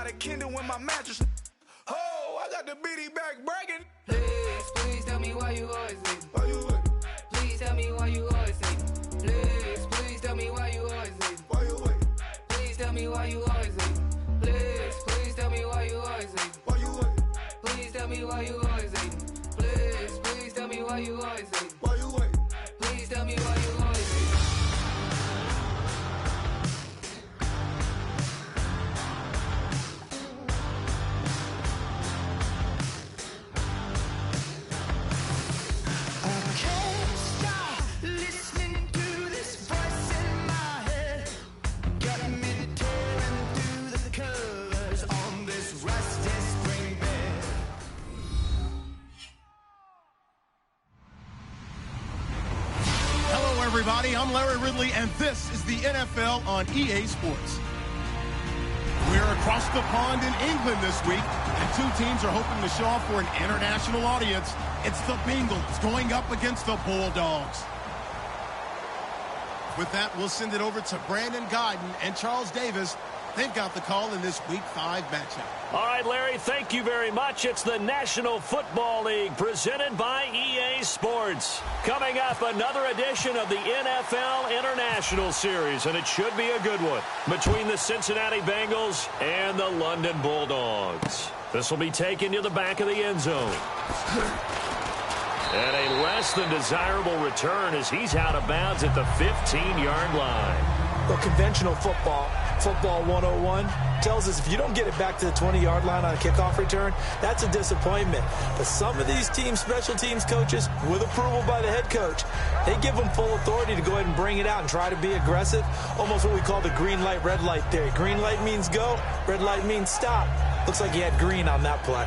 got a Kindle in my mattress. Oh, I got the bitty back bragging. Please tell me why you always hate me. Why you wait? Please tell me why you always hate me. Please tell me why you always hate me. Why you wait? Please tell me why you always hate me. Please tell me why you always hate me. Why you wait? Please tell me why you always hate me. Please tell me why you always hate me. Why you wait? Please tell me why you always hate me. Everybody, I'm Larry Ridley, and this is the NFL on EA Sports. We're across the pond in England this week, and two teams are hoping to show off for an international audience. It's the Bengals going up against the Bulldogs. With that, we'll send it over to Brandon Guyton and Charles Davis. They've got the call in this Week 5 matchup. All right, Larry, thank you very much. It's the National Football League presented by EA Sports. Coming up, another edition of the NFL International Series, and it should be a good one, between the Cincinnati Bengals and the London Bulldogs. This will be taken to the back of the end zone. And a less than desirable return as he's out of bounds at the 15-yard line. Well, conventional football 101, tells us if you don't get it back to the 20-yard line on a kickoff return, that's a disappointment. But some of these teams, special teams coaches, with approval by the head coach, they give them full authority to go ahead and bring it out and try to be aggressive, almost what we call the green light, red light theory. Green light means go, red light means stop. Looks like he had green on that play.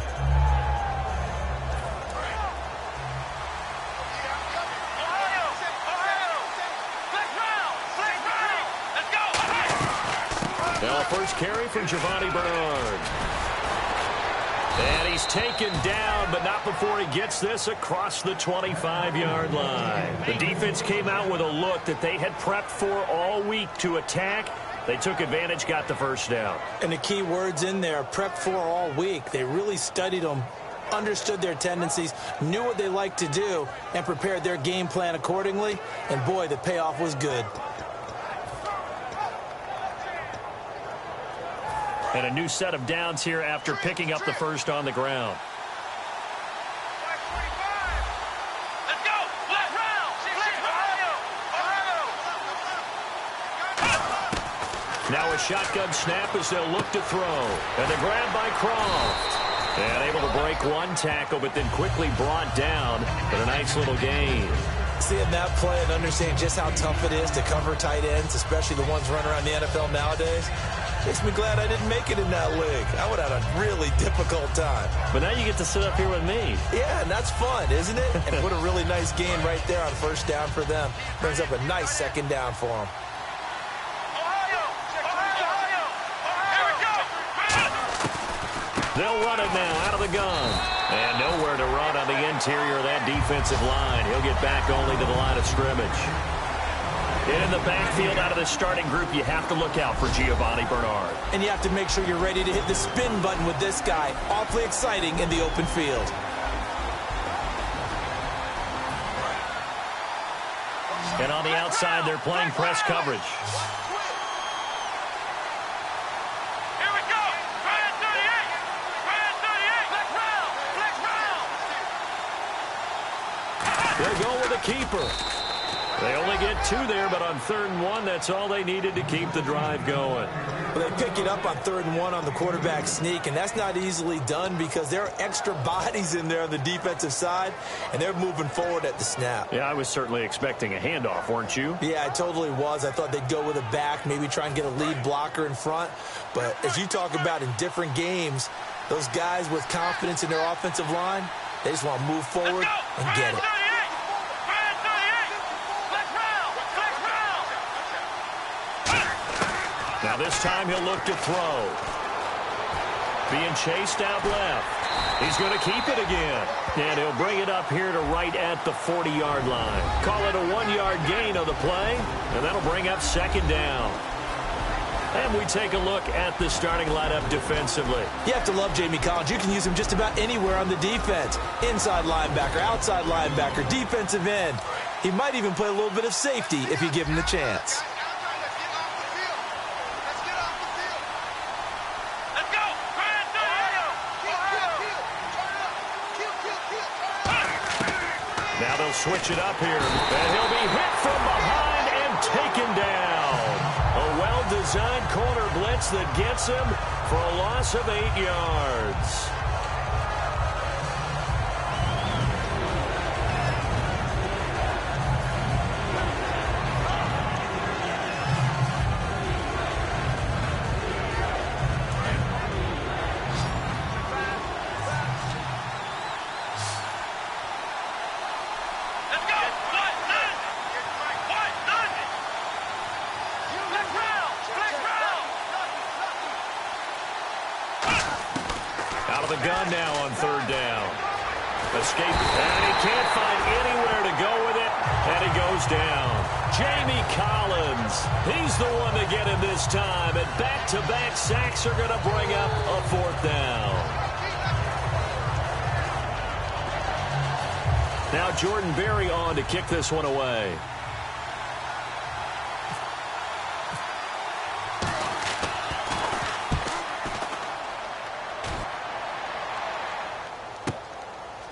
Now first carry from Giovanni Bernard. And he's taken down, but not before he gets this across the 25-yard line. The defense came out with a look that they had prepped for all week to attack. They took advantage, got the first down. And the key words in there, prepped for all week. They really studied them, understood their tendencies, knew what they liked to do, and prepared their game plan accordingly. And boy, the payoff was good. And a new set of downs here after picking up the first on the ground. Now a shotgun snap as they'll look to throw. And the grab by Croft. And able to break one tackle, but then quickly brought down for a nice little gain. Seeing that play and understanding just how tough it is to cover tight ends, especially the ones running around the NFL nowadays, makes me glad I didn't make it in that league. I would have had a really difficult time. But now you get to sit up here with me. Yeah, and that's fun, isn't it? And put a really nice gain right there on first down for them. Brings up a nice second down for them. They'll run it now out of the gun. And nowhere to run on the interior of that defensive line. He'll get back only to the line of scrimmage. And in the backfield out of the starting group, you have to look out for Giovanni Bernard. And you have to make sure you're ready to hit the spin button with this guy. Awfully exciting in the open field. And on the outside, they're playing press coverage. They're going with a keeper. They only get two there, but on 3rd and 1, that's all they needed to keep the drive going. Well, they pick it up on 3rd and 1 on the quarterback sneak, and that's not easily done because there are extra bodies in there on the defensive side, and they're moving forward at the snap. Yeah, I was certainly expecting a handoff, weren't you? Yeah, I totally was. I thought they'd go with a back, maybe try and get a lead blocker in front. But as you talk about in different games, those guys with confidence in their offensive line, they just want to move forward and get it. Now this time he'll look to throw. Being chased out left. He's going to keep it again. And he'll bring it up here to right at the 40-yard line. Call it a 1-yard gain of the play, and that'll bring up 2nd down. And we take a look at the starting lineup defensively. You have to love Jamie Collins. You can use him just about anywhere on the defense. Inside linebacker, outside linebacker, defensive end. He might even play a little bit of safety if you give him the chance. Now they'll switch it up here, and he'll be hit from behind and taken down. A well-designed corner blitz that gets him for a loss of 8 yards. Out of the gun now on third down. Escape, and he can't find anywhere to go with it, and he goes down. Jamie Collins, he's the one to get him this time, and back-to-back sacks are going to bring up a fourth down. Now Jordan Berry on to kick this one away.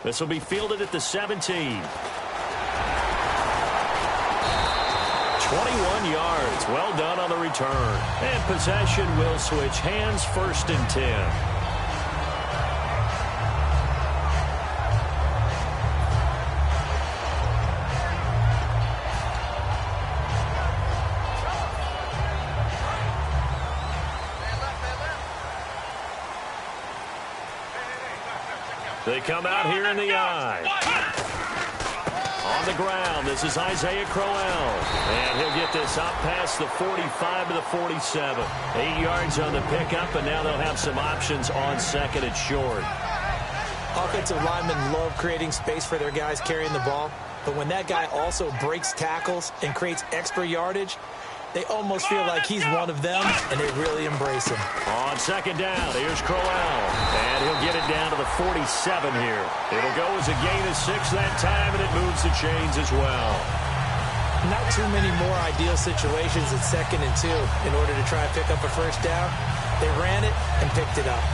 This will be fielded at the 17. 21 yards. Well done on the return. And possession will switch hands, 1st and 10. They come out here in the eye. On the ground, this is Isaiah Crowell. And he'll get this up past the 45 to the 47. 8 yards on the pickup, and now they'll have some options on 2nd and short. Offensive linemen love creating space for their guys carrying the ball. But when that guy also breaks tackles and creates extra yardage, they almost feel like he's one of them, and they really embrace him. On 2nd down, here's Crowell. And he'll get it down to the 47 here. It'll go as a gain of 6 that time, and it moves the chains as well. Not too many more ideal situations at 2nd and 2 in order to try and pick up a first down. They ran it and picked it up.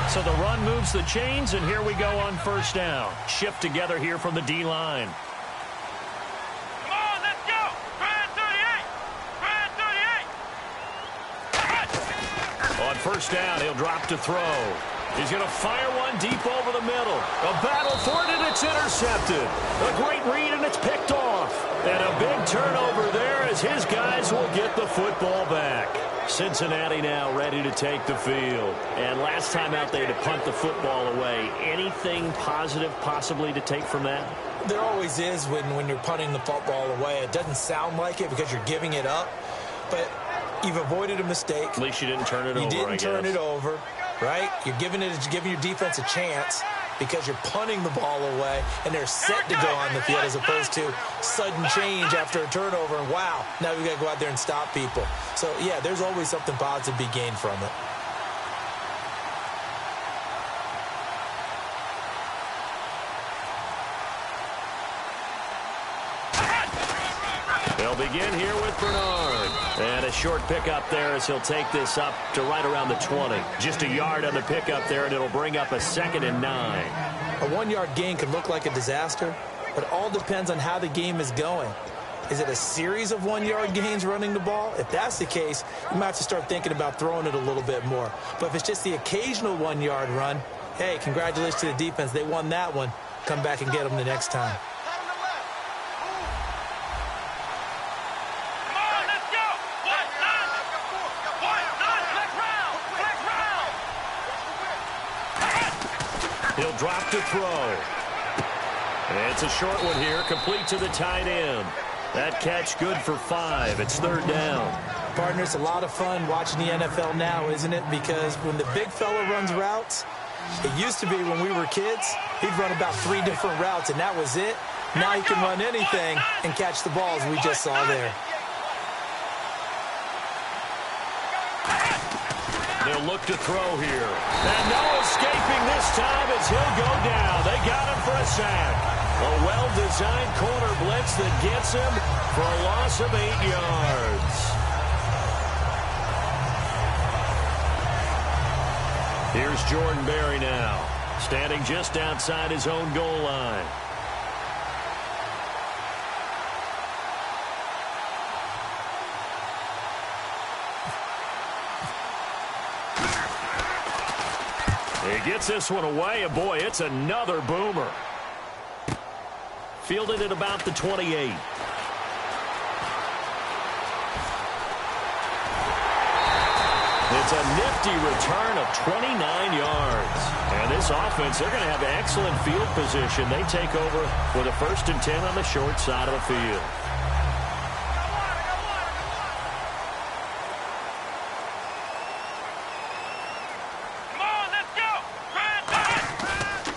So the run moves the chains, and here we go on 1st down. Shift together here from the D-line. On 1st down, he'll drop to throw. He's going to fire one deep over the middle. A battle for it, and it's intercepted. A great read, and it's picked off. And a big turnover there as his guys will get the football back. Cincinnati now ready to take the field. And last time out, they had to punt the football away. Anything positive possibly to take from that? There always is when you're punting the football away. It doesn't sound like it because you're giving it up. But you've avoided a mistake. At least you didn't turn it over, You didn't turn it over, right? You're giving your defense a chance because you're punting the ball away, and they're set to go on the field as opposed to sudden change after a turnover, and wow, now we've got to go out there and stop people. So, yeah, there's always something positive to be gained from it. They'll begin here with Bernard. And a short pickup there as he'll take this up to right around the 20. Just a yard on the pickup there, and it'll bring up a 2nd and 9. A 1-yard gain could look like a disaster, but it all depends on how the game is going. Is it a series of 1-yard gains running the ball? If that's the case, you might have to start thinking about throwing it a little bit more. But if it's just the occasional 1-yard run, hey, congratulations to the defense. They won that one. Come back and get them the next time. He'll drop to throw. And it's a short one here, complete to the tight end. That catch good for 5. It's 3rd down. Partner, it's a lot of fun watching the NFL now, isn't it? Because when the big fella runs routes, it used to be when we were kids, he'd run about 3 different routes, and that was it. Now he can run anything and catch the ball, as we just saw there. They'll look to throw here. And no escaping this time as he'll go down. They got him for a sack. A well-designed corner blitz that gets him for a loss of 8 yards. Here's Jordan Berry now, standing just outside his own goal line. He gets this one away, and boy, it's another boomer. Fielded at about the 28. It's a nifty return of 29 yards. And this offense, they're going to have excellent field position. They take over with a 1st and 10 on the short side of the field.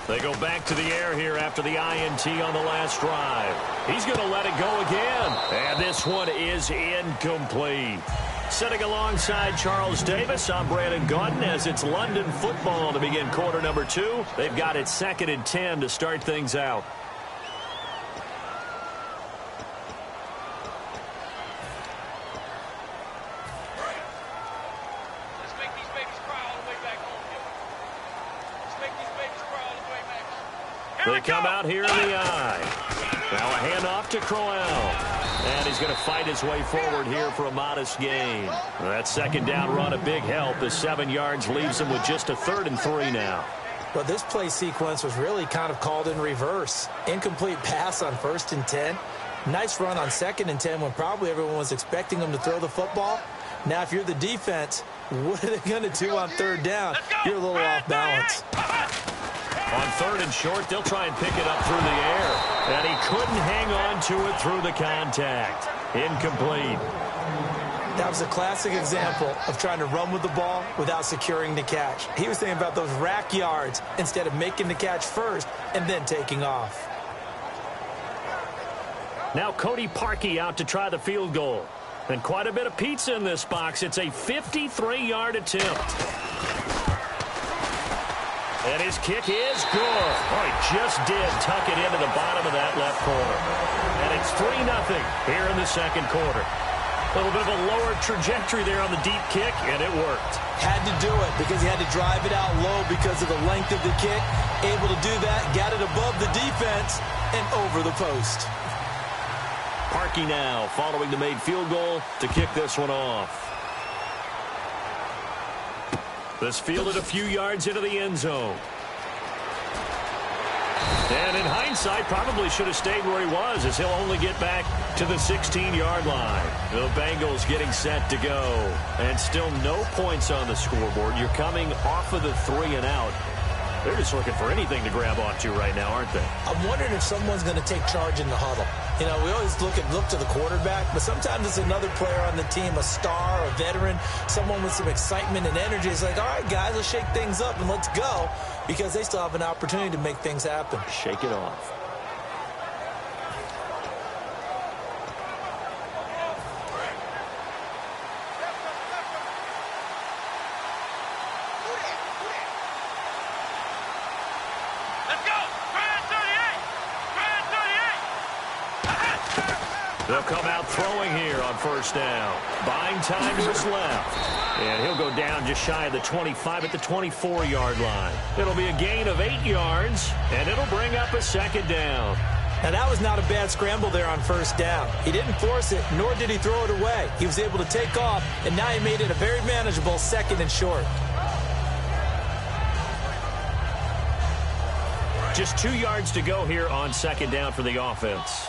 They go back to the air here after the INT on the last drive. He's going to let it go again. And this one is incomplete. Sitting alongside Charles Davis, I'm Brandon Gaudin as it's London football to begin quarter number 2. They've got it 2nd and 10 to start things out. They come out here in the eye. Now a handoff to Crowell. And he's going to fight his way forward here for a modest gain. That 2nd down run, a big help. The 7 yards leaves him with just a 3rd and 3 now. But this play sequence was really kind of called in reverse. Incomplete pass on 1st and 10. Nice run on 2nd and 10 when probably everyone was expecting him to throw the football. Now, if you're the defense, what are they going to do on 3rd down? You're a little off balance. On 3rd and short, they'll try and pick it up through the air. And he couldn't hang on to it through the contact. Incomplete. That was a classic example of trying to run with the ball without securing the catch. He was thinking about those rack yards instead of making the catch first and then taking off. Now Cody Parkey out to try the field goal. And quite a bit of pizza in this box. It's a 53-yard attempt. And his kick is good. Oh, he just did tuck it into the bottom of that left corner. And it's 3-0 here in the 2nd quarter. A little bit of a lower trajectory there on the deep kick, and it worked. Had to do it because he had to drive it out low because of the length of the kick. Able to do that, got it above the defense and over the post. Parkey now following the made field goal to kick this one off. This fielded a few yards into the end zone. And in hindsight, probably should have stayed where he was as he'll only get back to the 16-yard line. The Bengals getting set to go. And still no points on the scoreboard. You're coming off of the 3 and out. They're just looking for anything to grab onto right now, aren't they? I'm wondering if someone's going to take charge in the huddle. You know, we always look to the quarterback, but sometimes it's another player on the team, a star, a veteran, someone with some excitement and energy. It's like, all right, guys, let's shake things up and let's go, because they still have an opportunity to make things happen. Shake it off. They'll come out throwing here on 1st down. Buying time just left. And he'll go down just shy of the 25 at the 24-yard line. It'll be a gain of 8 yards, and it'll bring up a 2nd down. Now, that was not a bad scramble there on 1st down. He didn't force it, nor did he throw it away. He was able to take off, and now he made it a very manageable 2nd and short. Just 2 yards to go here on 2nd down for the offense.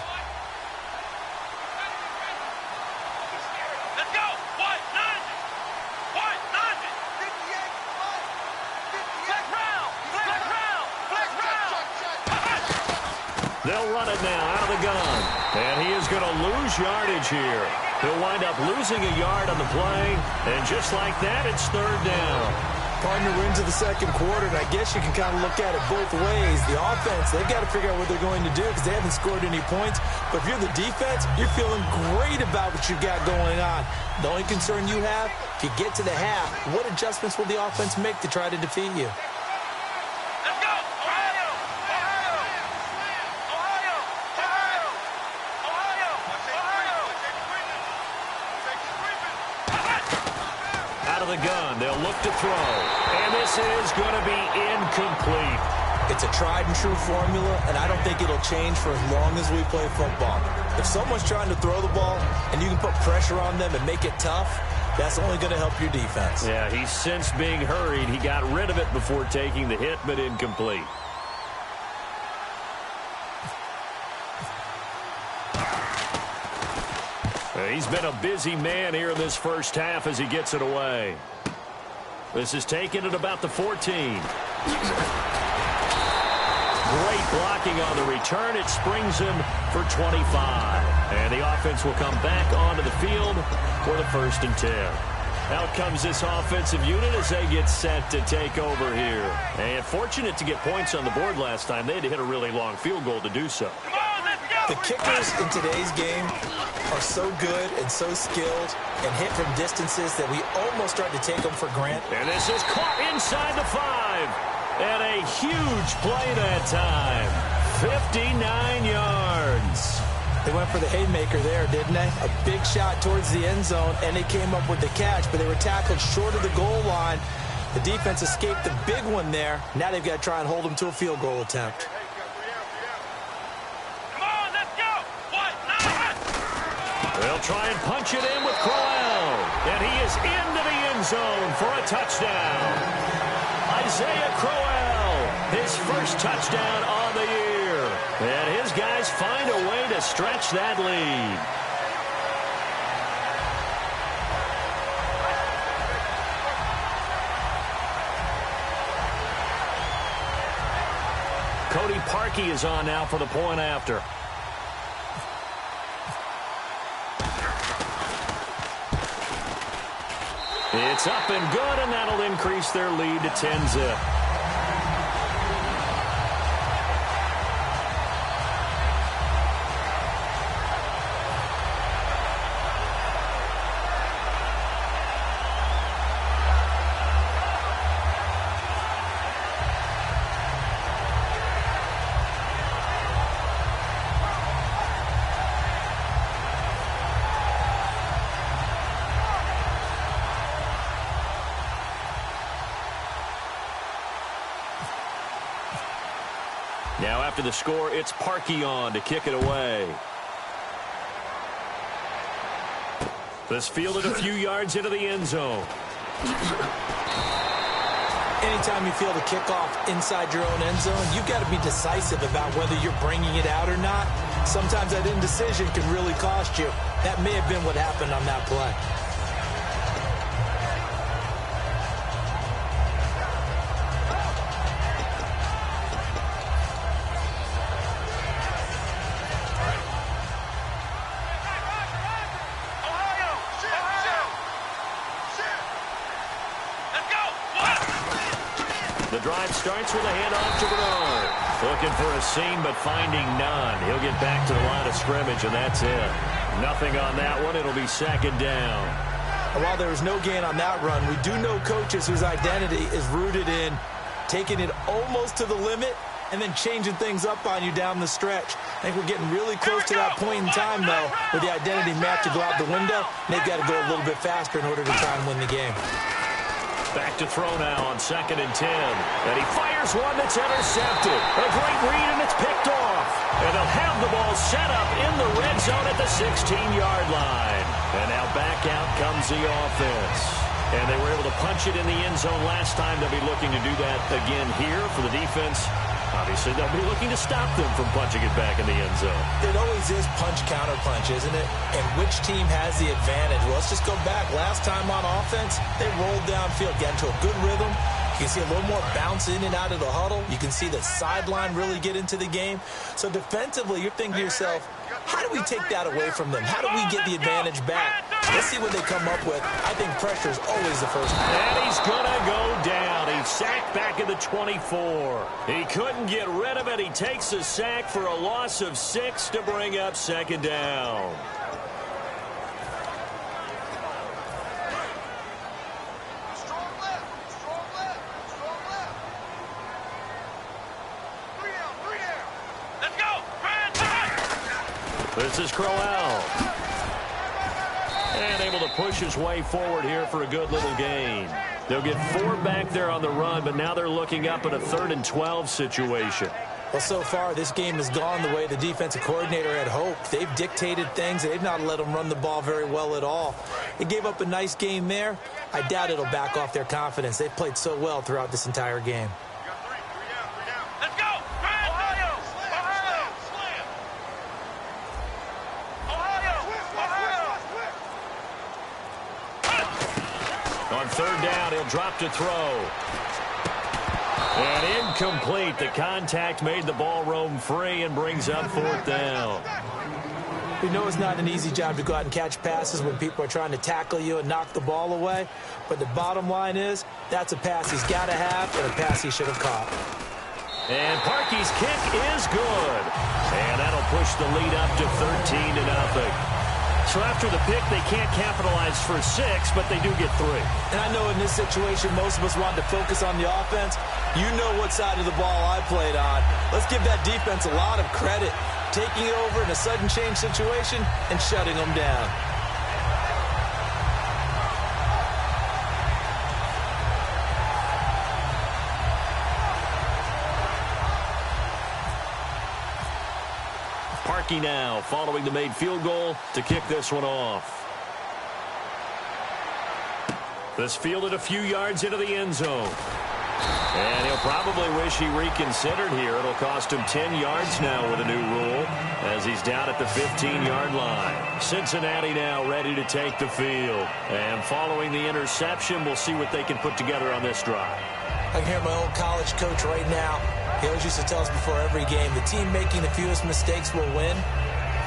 They'll run it now out of the gun. And he is going to lose yardage here. He'll wind up losing a yard on the play. And just like that, it's 3rd down. partner, we're into the second quarter, and I guess you can kind of look at it both ways. The offense, they've got to figure out what they're going to do because they haven't scored any points. But if you're the defense, you're feeling great about what you've got going on. The only concern you have, if you get to the half, what adjustments will the offense make to try to defeat you? The gun, they'll look to throw, and this is going to be incomplete. It's a tried and true formula, and I don't think it'll change for as long as we play football. If someone's trying to throw the ball and you can put pressure on them and make it tough, that's only going to help your defense. Yeah, he's since being hurried. He got rid of it before taking the hit, but incomplete. He's been a busy man here in this first half as he gets it away. This is taken at about the 14. Great blocking on the return. It springs him for 25. And the offense will come back onto the field for the 1st and 10. Out comes this offensive unit as they get set to take over here. And fortunate to get points on the board last time. They had to hit a really long field goal to do so. The kickers in today's game are so good and so skilled and hit from distances that we almost start to take them for granted. And this is caught inside the 5. And a huge play that time. 59 yards. They went for the haymaker there, didn't they? A big shot towards the end zone, and they came up with the catch, but they were tackled short of the goal line. The defense escaped the big one there. Now they've got to try and hold them to a field goal attempt. They'll try and punch it in with Crowell. And he is into the end zone for a touchdown. Isaiah Crowell, his first touchdown on the year. And his guys find a way to stretch that lead. Cody Parkey is on now for the point after. It's up and good, and that'll increase their lead to 10-zip. Now after the score, it's Parkey on to kick it away. This fielded a few yards into the end zone. Anytime you field a kickoff inside your own end zone, you've got to be decisive about whether you're bringing it out or not. Sometimes that indecision can really cost you. That may have been what happened on that play. The drive starts with a handoff to Bernard. Looking for a seam, but finding none. He'll get back to the line of scrimmage, and that's it. Nothing on that one. It'll be second down. And while there was no gain on that run, we do know coaches whose identity is rooted in taking it almost to the limit and then changing things up on you down the stretch. I think we're getting really close to that point in time, though, where the identity map to go out the window, and they've got to go a little bit faster in order to try and win the game. Back to throw now on 2nd and 10. And he fires one that's intercepted. A great read, and it's picked off. And they'll have the ball set up in the red zone at the 16-yard line. And now back out comes the offense. And they were able to punch it in the end zone last time. They'll be looking to do that again here for the defense. Obviously, they'll be looking to stop them from punching it back in the end zone. It always is punch-counter-punch, isn't it? And which team has the advantage? Well, let's just go back. Last time on offense, they rolled downfield, got into a good rhythm. You can see a little more bounce in and out of the huddle. You can see the sideline really get into the game. So defensively, you're thinking to yourself, how do we take that away from them? How do we get the advantage back? Let's see what they come up with. I think pressure is always the first move. And he's going to go down. He's sacked back at the 24. He couldn't get rid of it. He takes a sack for a loss of 6 to bring up second down. This is Crowell. And able to push his way forward here for a good little gain. They'll get 4 back there on the run, but now they're looking up at a 3rd and 12 situation. Well, so far, this game has gone the way the defensive coordinator had hoped. They've dictated things. They've not let them run the ball very well at all. They gave up a nice game there. I doubt it'll back off their confidence. They've played so well throughout this entire game. On 3rd down, he'll drop to throw. And incomplete. The contact made the ball roam free and brings up 4th down. We know it's not an easy job to go out and catch passes when people are trying to tackle you and knock the ball away. But the bottom line is, that's a pass he's got to have and a pass he should have caught. And Parkey's kick is good. And that'll push the lead up to 13-0. So after the pick, they can't capitalize for 6, but they do get 3. And I know in this situation, most of us wanted to focus on the offense. You know what side of the ball I played on. Let's give that defense a lot of credit. Taking it over in a sudden change situation and shutting them down. Parkey now following the made field goal to kick this one off. This fielded a few yards into the end zone. And he'll probably wish he reconsidered here. It'll cost him 10 yards now with a new rule as he's down at the 15-yard line. Cincinnati now ready to take the field. And following the interception, we'll see what they can put together on this drive. I can hear my old college coach right now. He always used to tell us before every game, the team making the fewest mistakes will win.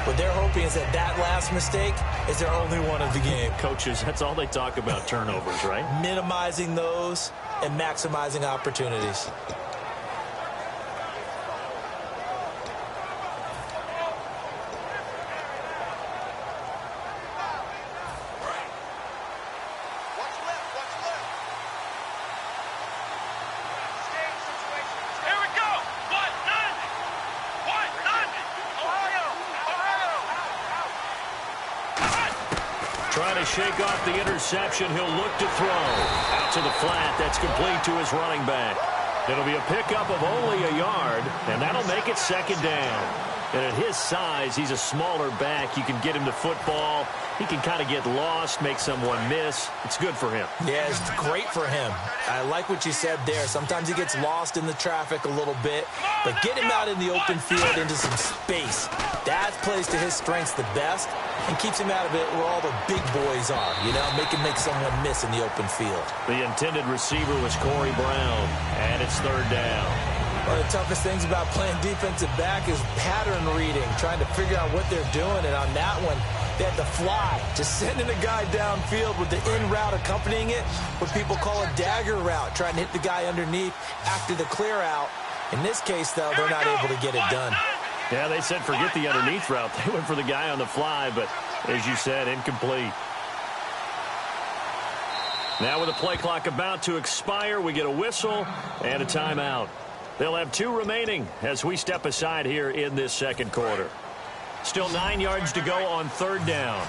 What they're hoping is that that last mistake is their only one of the game. Coaches, that's all they talk about, turnovers, right? Minimizing those and maximizing opportunities. Trying to shake off the interception. He'll look to throw. Out to the flat. That's complete to his running back. It'll be a pickup of only a yard, and that'll make it 2nd down. And at his size, he's a smaller back. You can get him to football. He can kind of get lost, make someone miss. It's good for him. Yeah, it's great for him. I like what you said there. Sometimes he gets lost in the traffic a little bit, but get him out in the open field into some space. That plays to his strengths the best and keeps him out of it where all the big boys are, you know, make someone miss in the open field. The intended receiver was Corey Brown, and it's 3rd down. One of the toughest things about playing defensive back is pattern reading, trying to figure out what they're doing. And on that one, they had to fly, just sending a guy downfield with the in route accompanying it, what people call a dagger route, trying to hit the guy underneath after the clear out. In this case, though, they're not able to get it done. Yeah, they said forget the underneath route. They went for the guy on the fly, but as you said, incomplete. Now with the play clock about to expire, we get a whistle and a timeout. They'll have 2 remaining as we step aside here in this 2nd quarter. Still 9 yards to go on 3rd down.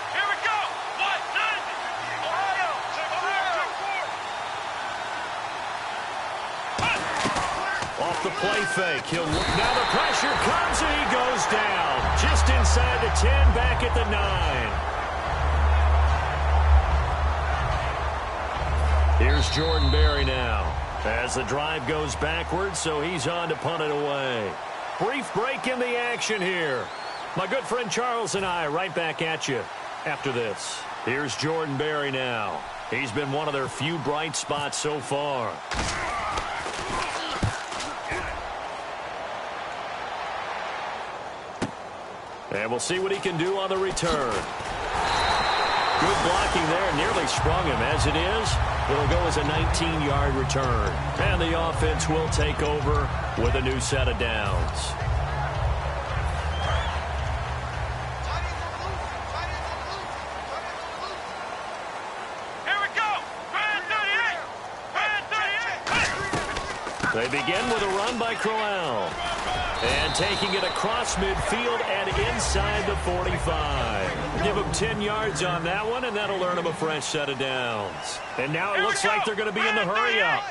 Here we go. Ohio. Off the play fake. He'll look. Now the pressure comes and he goes down. Just inside the 10, back at the 9. Here's Jordan Berry now as the drive goes backwards, so he's on to punt it away. Brief break in the action here. My good friend Charles and I right back at you after this. Here's Jordan Berry now. He's been one of their few bright spots so far. And we'll see what he can do on the return. Good blocking there. Nearly sprung him. As it is, it'll go as a 19-yard return. And the offense will take over with a new set of downs. They begin with a run by Crowell. And taking it across midfield and inside the 45. Give them 10 yards on that one, and that'll earn them a fresh set of downs. And now it looks like they're going to be in the hurry-up.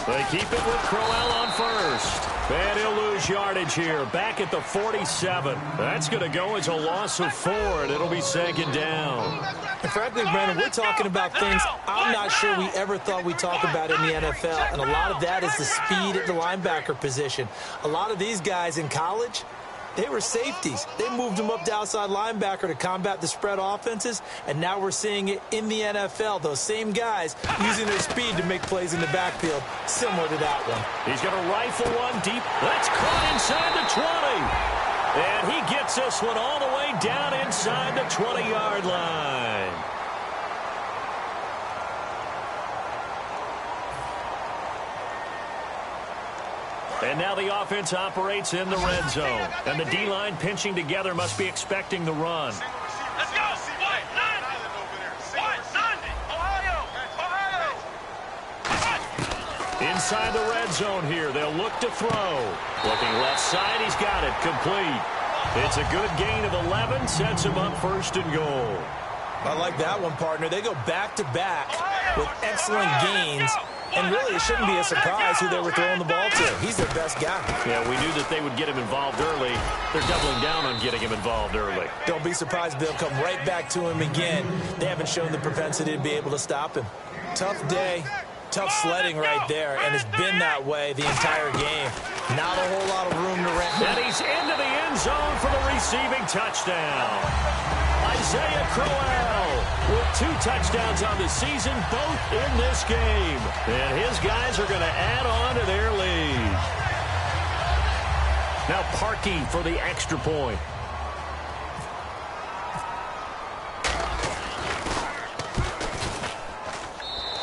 They keep it with Crowell on first. And he'll lose yardage here, back at the 47. That's going to go as a loss of 4, and it'll be second down. And frankly, Brandon, we're talking about things I'm not sure we ever thought we'd talk about in the NFL, and a lot of that is the speed at the linebacker position. A lot of these guys in college, they were safeties. They moved them up to outside linebacker to combat the spread offenses, and now we're seeing it in the NFL. Those same guys using their speed to make plays in the backfield, similar to that one. He's going to rifle one deep. That's caught inside the 20. And he gets this one all the way down inside the 20-yard line. And now the offense operates in the red zone. And the D-line pinching together must be expecting the run. Let's go. Inside the red zone here. They'll look to throw. Looking left side. He's got it. Complete. It's a good gain of 11. Sets him up first and goal. I like that one, partner. They go back-to-back with excellent gains. And really, it shouldn't be a surprise who they were throwing the ball to. He's their best guy. Yeah, we knew that they would get him involved early. They're doubling down on getting him involved early. Don't be surprised they'll come right back to him again. They haven't shown the propensity to be able to stop him. Tough day, tough sledding right there, and it's been that way the entire game. Not a whole lot of room to run. And he's into the end zone for the receiving touchdown. Isaiah Crowell with 2 touchdowns on the season, both in this game. And his guys are going to add on to their lead. Now Parkey for the extra point.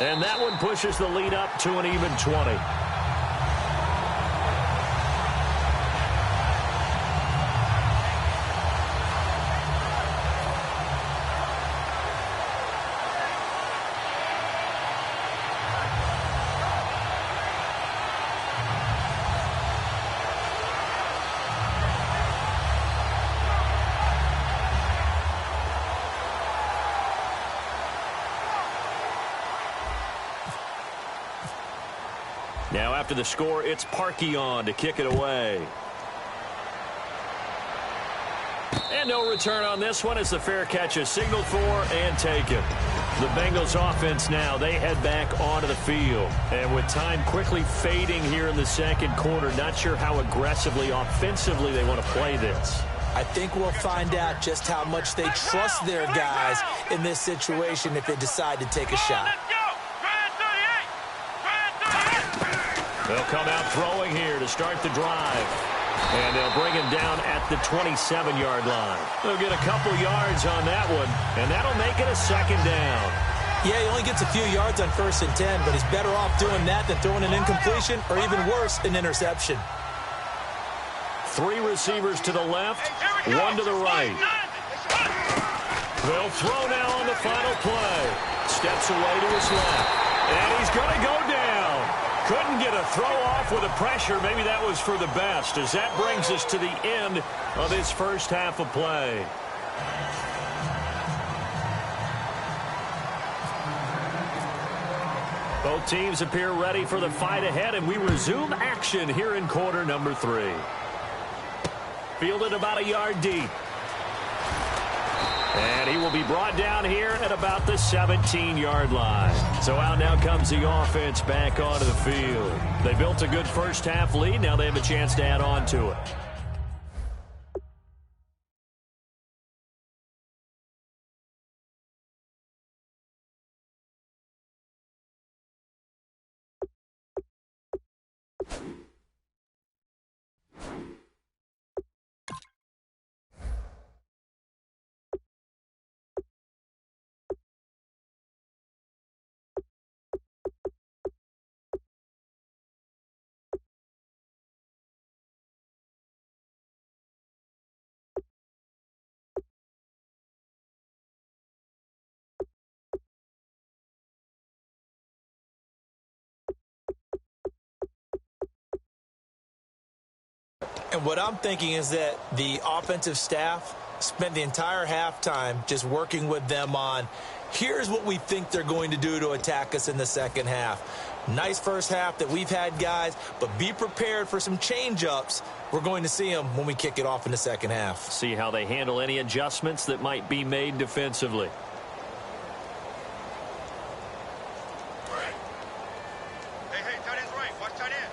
And that one pushes the lead up to an even 20. Now after the score, it's Parkey on to kick it away. And no return on this one as the fair catch is signaled for and taken. The Bengals offense now, they head back onto the field. And with time quickly fading here in the second quarter, not sure how aggressively, offensively they want to play this. I think we'll find out just how much they trust their guys in this situation if they decide to take a shot. They'll come out throwing here to start the drive. And they'll bring him down at the 27-yard line. They'll get a couple yards on that one, and that'll make it a second down. Yeah, he only gets a few yards on 1st and 10, but he's better off doing that than throwing an incompletion or even worse, an interception. 3 receivers to the left, 1 to the right. They'll throw now on the final play. Steps away to his left. And he's going to go down. Couldn't get a throw off with the pressure. Maybe that was for the best, as that brings us to the end of this first half of play. Both teams appear ready for the fight ahead, and we resume action here in quarter number 3. Fielded about a yard deep. And he will be brought down here at about the 17-yard line. So out now comes the offense back onto the field. They built a good first half lead. Now they have a chance to add on to it. And what I'm thinking is that the offensive staff spent the entire halftime just working with them on, here's what we think they're going to do to attack us in the second half. Nice first half that we've had, guys, but be prepared for some change-ups. We're going to see them when we kick it off in the second half. See how they handle any adjustments that might be made defensively. Hey, tight end's right. Watch tight end.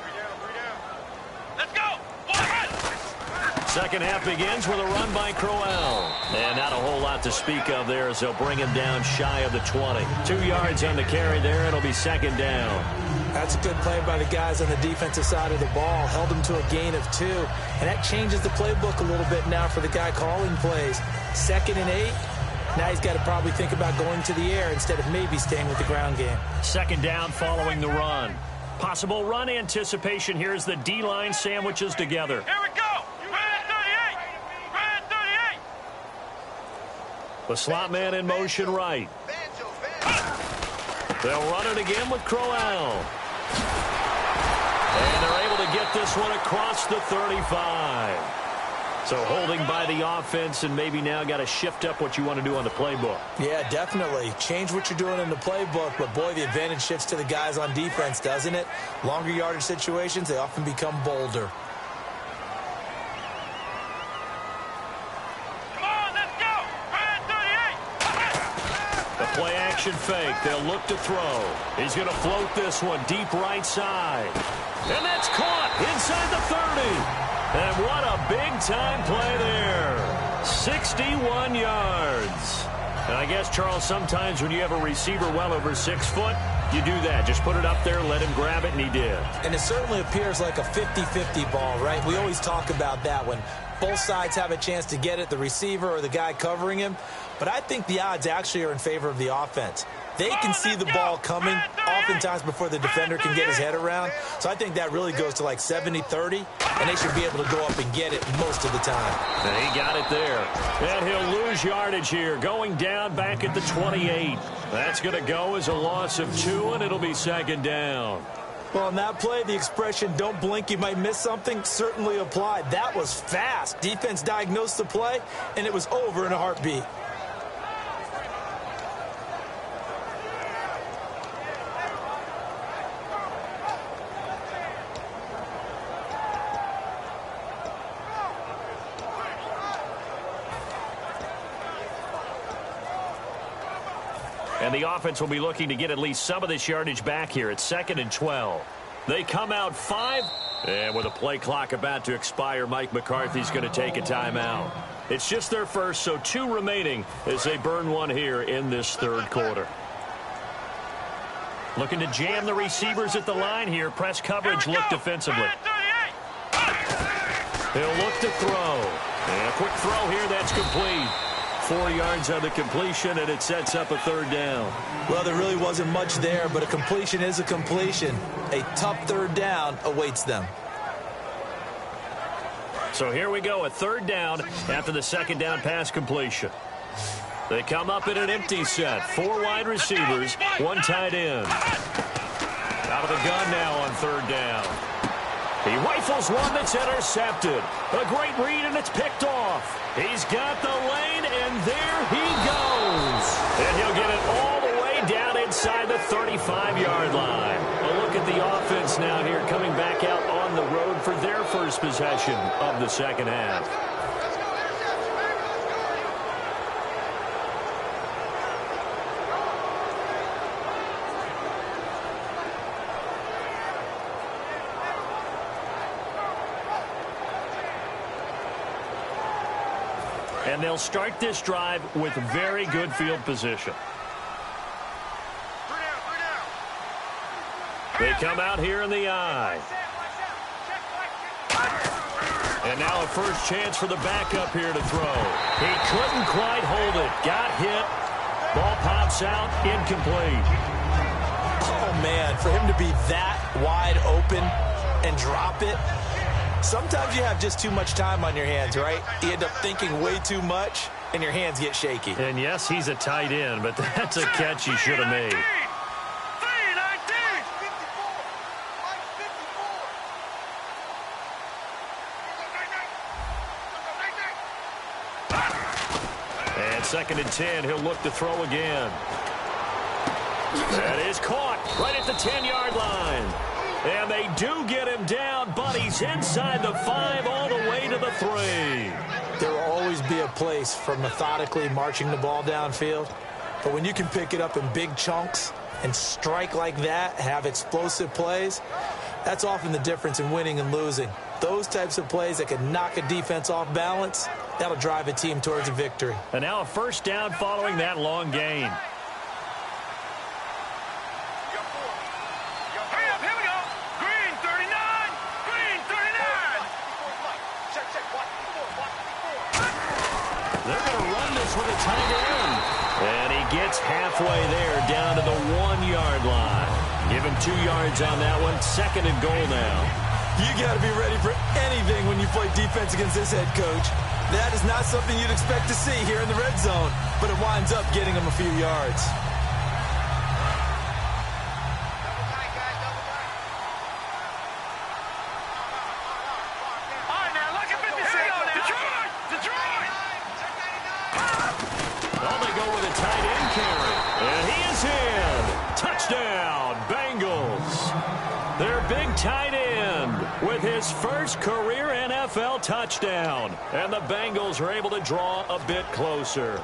3 down. Let's go. Second half begins with a run by Crowell. And not a whole lot to speak of there as they'll bring him down shy of the 20. 2 yards on the carry there. It'll be second down. That's a good play by the guys on the defensive side of the ball. Held them to a gain of 2. And that changes the playbook a little bit now for the guy calling plays. 2nd and 8. Now he's got to probably think about going to the air instead of maybe staying with the ground game. Second down following the run. Possible run anticipation. Here's the D-line sandwiches together. Here we go. The slot man in motion right. They'll run it again with Crowell. And they're able to get this one across the 35. So holding by the offense, and maybe now got to shift up what you want to do on the playbook. Yeah, definitely. Change what you're doing in the playbook, but boy, the advantage shifts to the guys on defense, doesn't it? Longer yardage situations, they often become bolder. Play action fake. They'll look to throw. He's going to float this one deep right side. And that's caught inside the 30. And what a big-time play there. 61 yards. And I guess, Charles, sometimes when you have a receiver well over 6 foot, you do that. Just put it up there, let him grab it, and he did. And it certainly appears like a 50-50 ball, right? We always talk about that when both sides have a chance to get it, the receiver or the guy covering him. But I think the odds actually are in favor of the offense. They can see the ball coming oftentimes before the defender can get his head around. So I think that really goes to like 70-30, and they should be able to go up and get it most of the time. And he got it there. And he'll lose yardage here, going down back at the 28. That's going to go as a loss of 2, and it'll be second down. Well, on that play, the expression, don't blink, you might miss something, certainly applied. That was fast. Defense diagnosed the play, and it was over in a heartbeat. And the offense will be looking to get at least some of this yardage back here at 2nd and 12. They come out 5. And with a play clock about to expire, Mike McCarthy's going to take a timeout. It's just their first, so 2 remaining as they burn one here in this third quarter. Looking to jam the receivers at the line here. Press coverage, look defensively. He'll look to throw. And a quick throw here, that's complete. 4 yards on the completion, and it sets up a third down. Well, there really wasn't much there, but a completion is a completion. A tough third down awaits them. So here we go, a third down after the second down pass completion. They come up in an empty set. 4 wide receivers, 1 tight end. Out of the gun now on third down. He rifles one that's intercepted. A great read, and it's picked off. He's got the lane, and there he goes. And he'll get it all the way down inside the 35-yard line. A look at the offense now here coming back out on the road for their first possession of the second half. And they'll start this drive with very good field position. They come out here in the eye. And now a first chance for the backup here to throw. He couldn't quite hold it. Got hit. Ball pops out. Incomplete. Oh, man, for him to be that wide open and drop it. Sometimes you have just too much time on your hands, right? You end up thinking way too much, and your hands get shaky. And yes, he's a tight end, but that's a catch he should have made. 2nd and 10. He'll look to throw again. That is caught right at the 10-yard line. And they do get him down, but he's inside the 5 all the way to the 3. There will always be a place for methodically marching the ball downfield. But when you can pick it up in big chunks and strike like that, have explosive plays, that's often the difference in winning and losing. Those types of plays that can knock a defense off balance, that'll drive a team towards a victory. And now a first down following that long gain. They're going to run this with a tight end. And he gets halfway there down to the 1-yard line. Give him 2 yards on that one. 2nd and goal now. You got to be ready for anything when you play defense against this head coach. That is not something you'd expect to see here in the red zone, but it winds up getting him a few yards. Tight end with his first career NFL touchdown. And the Bengals are able to draw a bit closer.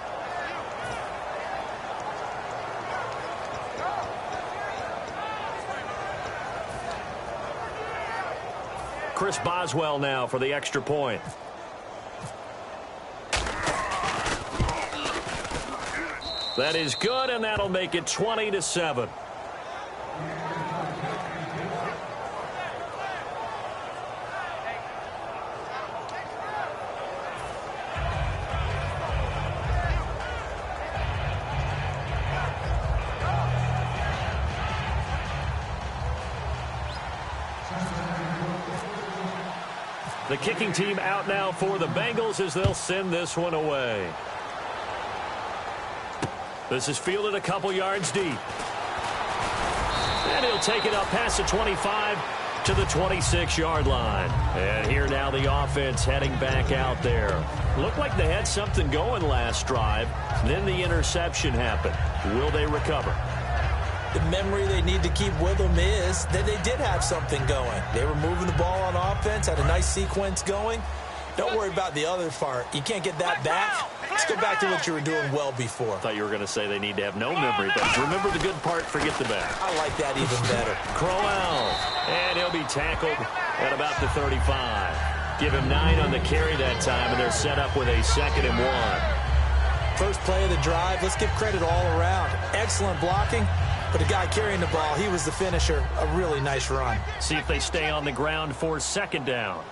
Chris Boswell now for the extra point. That is good, and that'll make it 20-7. The kicking team out now for the Bengals as they'll send this one away. This is fielded a couple yards deep. And he'll take it up past the 25 to the 26-yard line. And here now the offense heading back out there. Looked like they had something going last drive. Then the interception happened. Will they recover? The memory they need to keep with them is that they did have something going. They were moving the ball on offense, had a nice sequence going. Don't worry about the other part. You can't get that back. Let's go back to what you were doing well before. I thought you were going to say they need to have no memory, but remember the good part, forget the bad. I like that even better. Crowell, and he'll be tackled at about the 35. Give him 9 on the carry that time, and they're set up with a 2nd and 1. First play of the drive, let's give credit all around. Excellent blocking. But the guy carrying the ball, he was the finisher. A really nice run. See if they stay on the ground for 2nd down.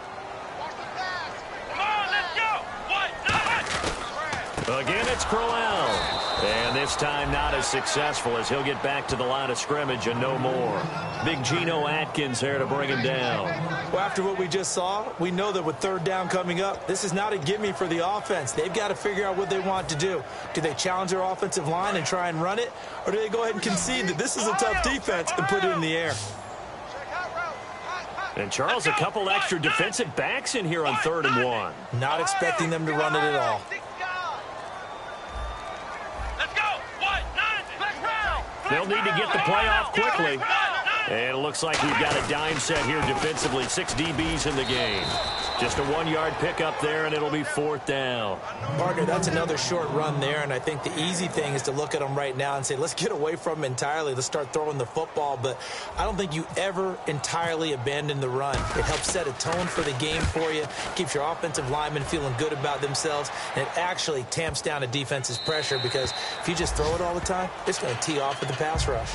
Come on, let's go. Again, it's Crowell. And this time not as successful as he'll get back to the line of scrimmage and no more. Big Geno Atkins there to bring him down. Well, after what we just saw, we know that with 3rd down coming up, this is not a gimme for the offense. They've got to figure out what they want to do. Do they challenge their offensive line and try and run it? Or do they go ahead and concede that this is a tough defense and put it in the air? And Charles, a couple extra defensive backs in here on 3rd and 1. Not expecting them to run it at all. They'll need to get the play off quickly. And it looks like we've got a dime set here defensively. 6 DBs in the game. Just a 1-yard pickup there, and it'll be 4th down. Partner, that's another short run there, and I think the easy thing is to look at them right now and say, let's get away from them entirely. Let's start throwing the football. But I don't think you ever entirely abandon the run. It helps set a tone for the game for you, keeps your offensive linemen feeling good about themselves, and it actually tamps down a defense's pressure because if you just throw it all the time, it's going to tee off with the pass rush.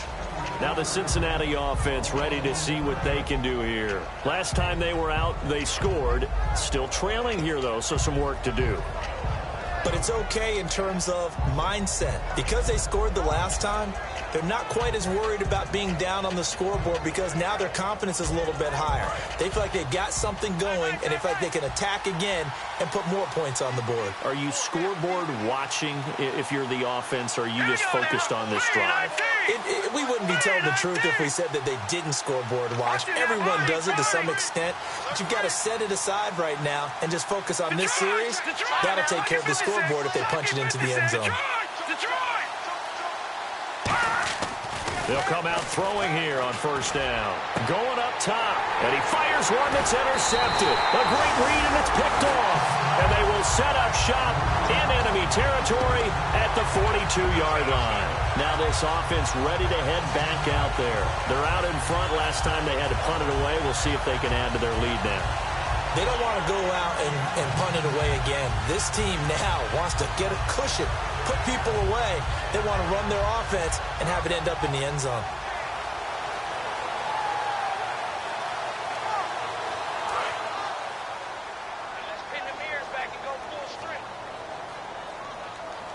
Now the Cincinnati offense ready to see what they can do here. Last time they were out, they scored. Still trailing here, though, so some work to do. But it's okay in terms of mindset. Because they scored the last time, they're not quite as worried about being down on the scoreboard because now their confidence is a little bit higher. They feel like they got something going, and they feel like they can attack again and put more points on the board. Are you scoreboard watching if you're the offense, or are you just focused on this drive? We wouldn't be telling the truth if we said that they didn't scoreboard watch. Everyone does it to some extent, but you've got to set it aside right now and just focus on this series. That'll take care of the scoreboard if they punch it into the end zone. They'll come out throwing here on first down. Going up top, and he fires one that's intercepted. A great read, and it's picked off. And they will set up shop in enemy territory at the 42-yard line. Now this offense ready to head back out there. They're out in front. Last time they had to punt it away. We'll see if they can add to their lead now. They don't want to go out and punt it away again. This team now wants to get a cushion, put people away. They want to run their offense and have it end up in the end zone.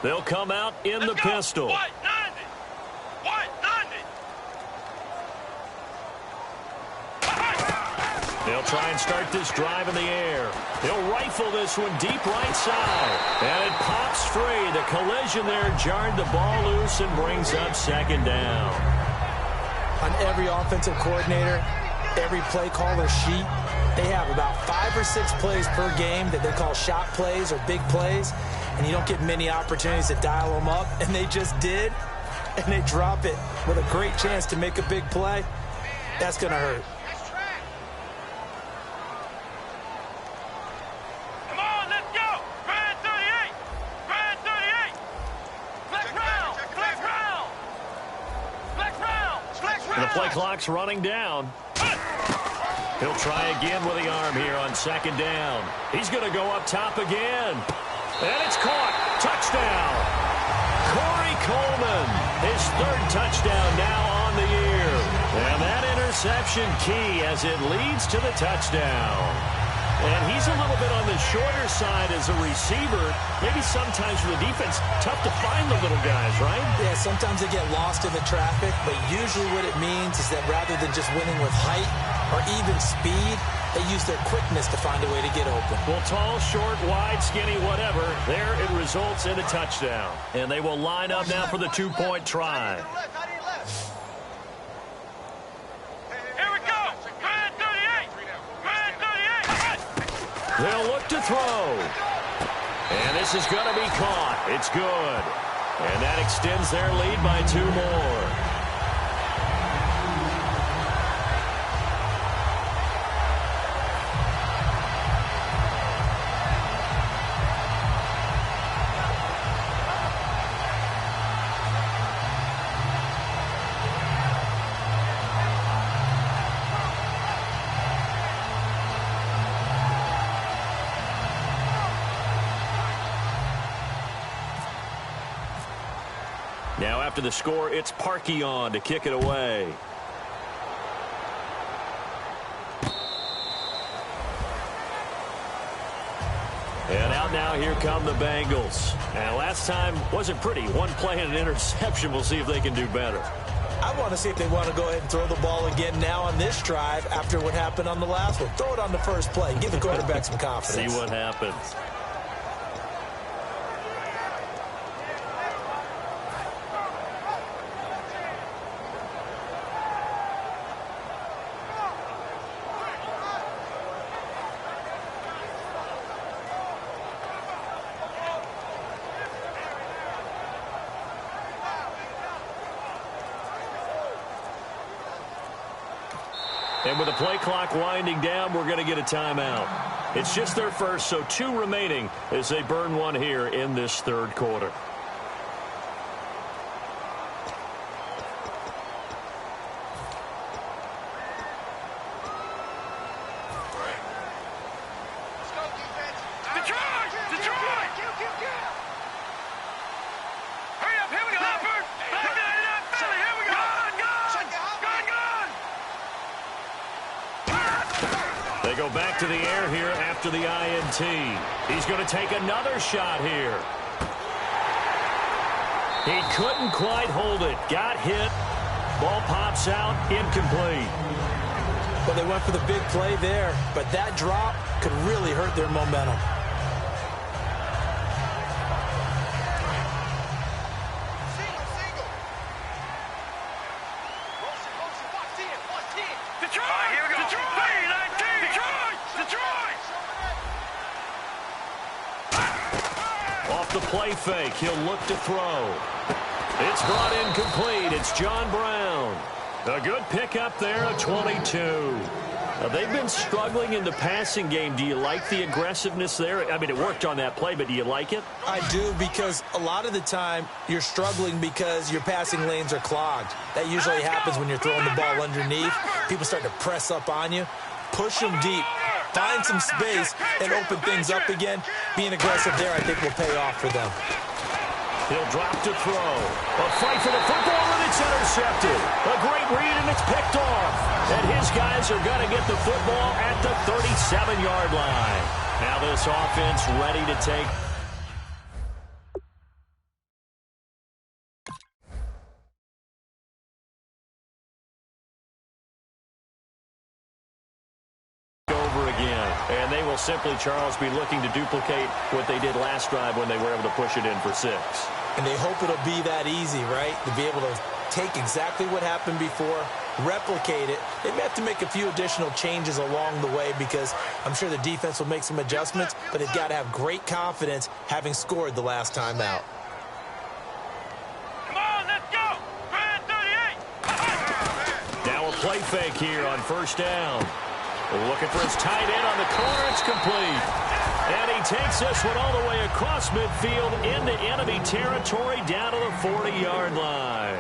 They'll come out in the pistol. They'll try and start this drive in the air. They'll rifle this one deep right side. And it pops free. The collision there jarred the ball loose and brings up second down. On every offensive coordinator, every play caller sheet, they have about 5 or 6 plays per game that they call shot plays or big plays. And you don't get many opportunities to dial them up. And they just did. And they drop it with a great chance to make a big play. That's going to hurt. The play clock's running down. He'll try again with the arm here on second down. He's going to go up top again. And it's caught. Touchdown. Corey Coleman, his 3rd touchdown now on the year. And that interception key as it leads to the touchdown. And he's a little bit on the shorter side as a receiver. Maybe sometimes for the defense, tough to find the little guys, right? Yeah, sometimes they get lost in the traffic, but usually what it means is that rather than just winning with height or even speed, they use their quickness to find a way to get open. Well, tall, short, wide, skinny, whatever, there it results in a touchdown. And they will line up now for the 2-point try. They'll look to throw. And this is going to be caught. It's good. And that extends their lead by 2 more. Now after the score, it's Parkey on to kick it away. And out now, here come the Bengals. And last time wasn't pretty. One play and an interception. We'll see if they can do better. I want to see if they want to go ahead and throw the ball again now on this drive after what happened on the last one. Throw it on the first play. Give the quarterback some confidence. See what happens. And with the play clock winding down, we're going to get a timeout. It's just their first, so 2 remaining as they burn one here in this 3rd quarter. They go back to the air here after the INT. He's going to take another shot here. He couldn't quite hold it. Got hit. Ball pops out. Incomplete. Well, they went for the big play there, but that drop could really hurt their momentum. the play fake. He'll look to throw. It's brought in complete. It's John Brown. A good pickup there, a 22. They've been struggling in the passing game. Do you like the aggressiveness there? I mean, it worked on that play, but do you like it? I do, because a lot of the time you're struggling because your passing lanes are clogged. That usually happens when you're throwing the ball underneath. People start to press up on you. Push them deep. Find some space and open things up again. Being aggressive there, I think, will pay off for them. He'll drop to throw. A fight for the football, and it's intercepted. A great read, and it's picked off. And his guys are going to get the football at the 37-yard line. Now this offense ready to take. Over again. And they will simply, Charles, be looking to duplicate what they did last drive when they were able to push it in for 6. And they hope it'll be that easy, right? To be able to take exactly what happened before, replicate it. They may have to make a few additional changes along the way, because I'm sure the defense will make some adjustments, but they've got to have great confidence having scored the last time out. Come on, let's go. 38. Now a play fake here on first down. Looking for his tight end on the corner. It's complete. And he takes this one all the way across midfield into enemy territory down to the 40-yard line.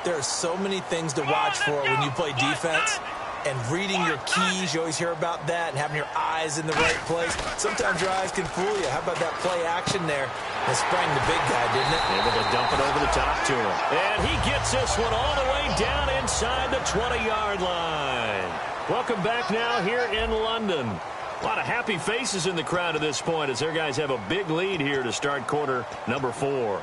There are so many things to watch for when you play defense. And reading your keys, you always hear about that, and having your eyes in the right place. Sometimes your eyes can fool you. How about that play action there? It sprang the big guy, didn't it? Able to dump it over the top to him. And he gets this one all the way down inside the 20-yard line. Welcome back now here in London. A lot of happy faces in the crowd at this point as their guys have a big lead here to start quarter number 4.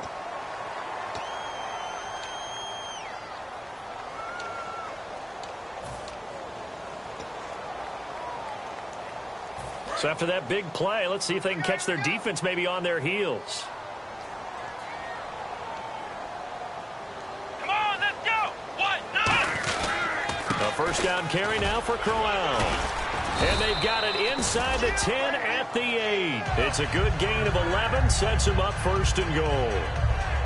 So after that big play, let's see if they can catch their defense maybe on their heels. Come on, let's go. A first down carry now for Crowell. And they've got it inside the 10 at the 8. It's a good gain of 11, sets them up first and goal.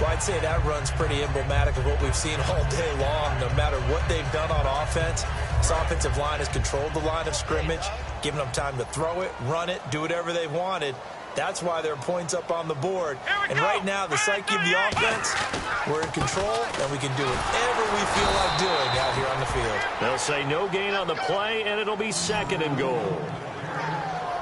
Well, I'd say that run's pretty emblematic of what we've seen all day long. No matter what they've done on offense, this offensive line has controlled the line of scrimmage, given them time to throw it, run it, do whatever they wanted. That's why there are points up on the board. And right now, the psyche of the offense, we're in control, and we can do whatever we feel like doing out here on the field. They'll say no gain on the play, and it'll be second and goal.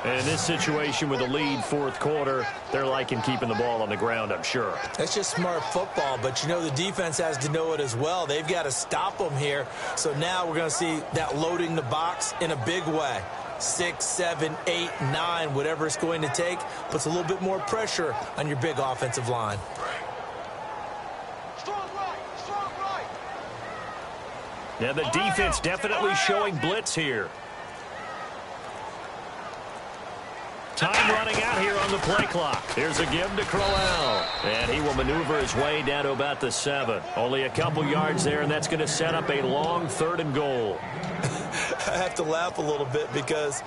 And in this situation with the lead fourth quarter, they're liking keeping the ball on the ground, I'm sure. That's just smart football, but you know the defense has to know it as well. They've got to stop them here. So now we're going to see that loading the box in a big way. 6, 7, 8, 9, whatever it's going to take, puts a little bit more pressure on your big offensive line. Strong right. Now the defense definitely showing blitz here. Time running out here on the play clock. Here's a give to Crowell. And he will maneuver his way down to about the 7. Only a couple yards there, and that's going to set up a long third and goal. I have to laugh a little bit because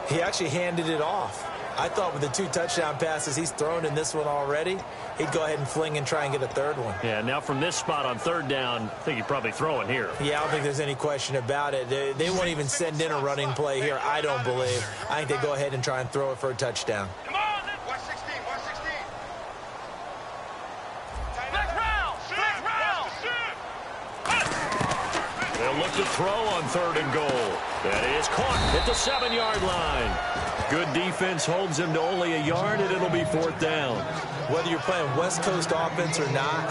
he actually handed it off. I thought with the 2 touchdown passes he's thrown in this one already, he'd go ahead and fling and try and get a third one. Yeah, now from this spot on third down, I think he'd probably throw it here. Yeah, I don't think there's any question about it. They won't even send in a running play here, I don't believe. I think they go ahead and try and throw it for a touchdown. Come on, 116. Next round. They'll look to throw on third and goal. That is caught at the 7-yard line. Good defense holds him to only a yard, and it'll be fourth down. Whether you're playing West Coast offense or not,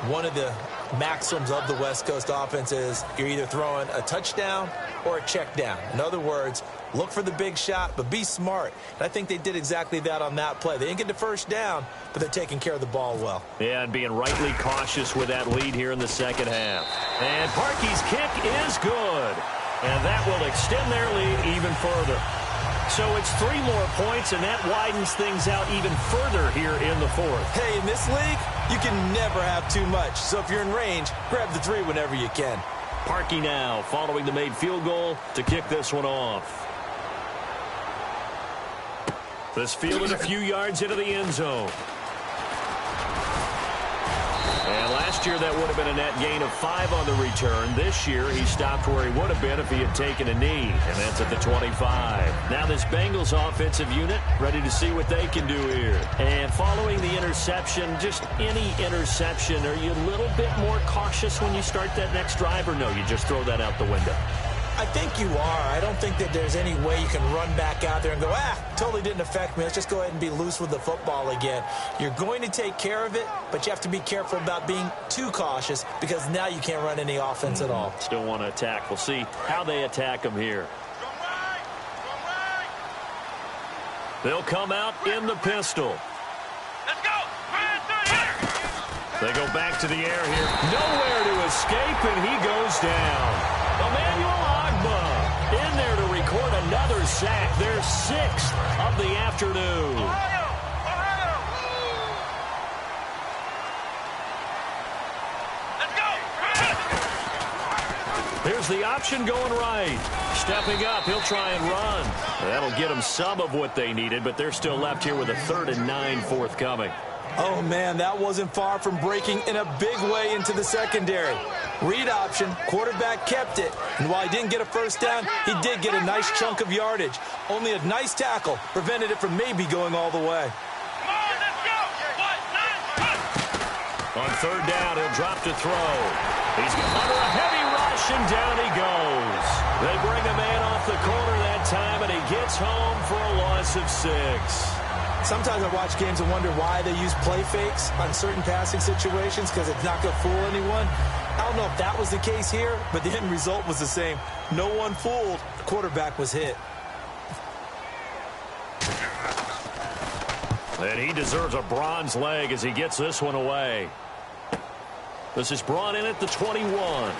one of the maxims of the West Coast offense is you're either throwing a touchdown or a check down. In other words, look for the big shot, but be smart. And I think they did exactly that on that play. They didn't get the first down, but they're taking care of the ball well. Yeah, and being rightly cautious with that lead here in the second half. And Parkey's kick is good. And that will extend their lead even further. So it's 3 more points, and that widens things out even further here in the fourth. Hey, in this league, you can never have too much. So if you're in range, grab the 3 whenever you can. Parkey now following the made field goal to kick this one off. This fielded a few yards into the end zone. And last year, that would have been a net gain of 5 on the return. This year, he stopped where he would have been if he had taken a knee, and that's at the 25. Now this Bengals offensive unit ready to see what they can do here. And following the interception, just any interception, are you a little bit more cautious when you start that next drive, or no, you just throw that out the window? I think you are. I don't think that there's any way you can run back out there and go, totally didn't affect me. Let's just go ahead and be loose with the football again. You're going to take care of it, but you have to be careful about being too cautious because now you can't run any offense at all. Still want to attack. We'll see how they attack them here. They'll come out in the pistol. Let's go. They go back to the air here. Nowhere to escape, and he goes down. Emmanuel Ogbah in there to record another sack. Their 6th of the afternoon. Here's the option going right. Stepping up, he'll try and run. That'll get them some of what they needed, but they're still left here with a 3rd and 9 forthcoming. Oh, man, that wasn't far from breaking in a big way into the secondary. Read option, quarterback kept it, and while he didn't get a first down, he did get a nice chunk of yardage. Only a nice tackle prevented it from maybe going all the way. On 3rd down, he'll drop to throw. He's under a heavy rush, and down he goes. They bring a man off the corner that time, and he gets home for a loss of 6. Sometimes I watch games and wonder why they use play fakes on certain passing situations because it's not going to fool anyone. I don't know if that was the case here, but the end result was the same. No one fooled. The quarterback was hit. And he deserves a bronze leg as he gets this one away. This is brought in at the 21.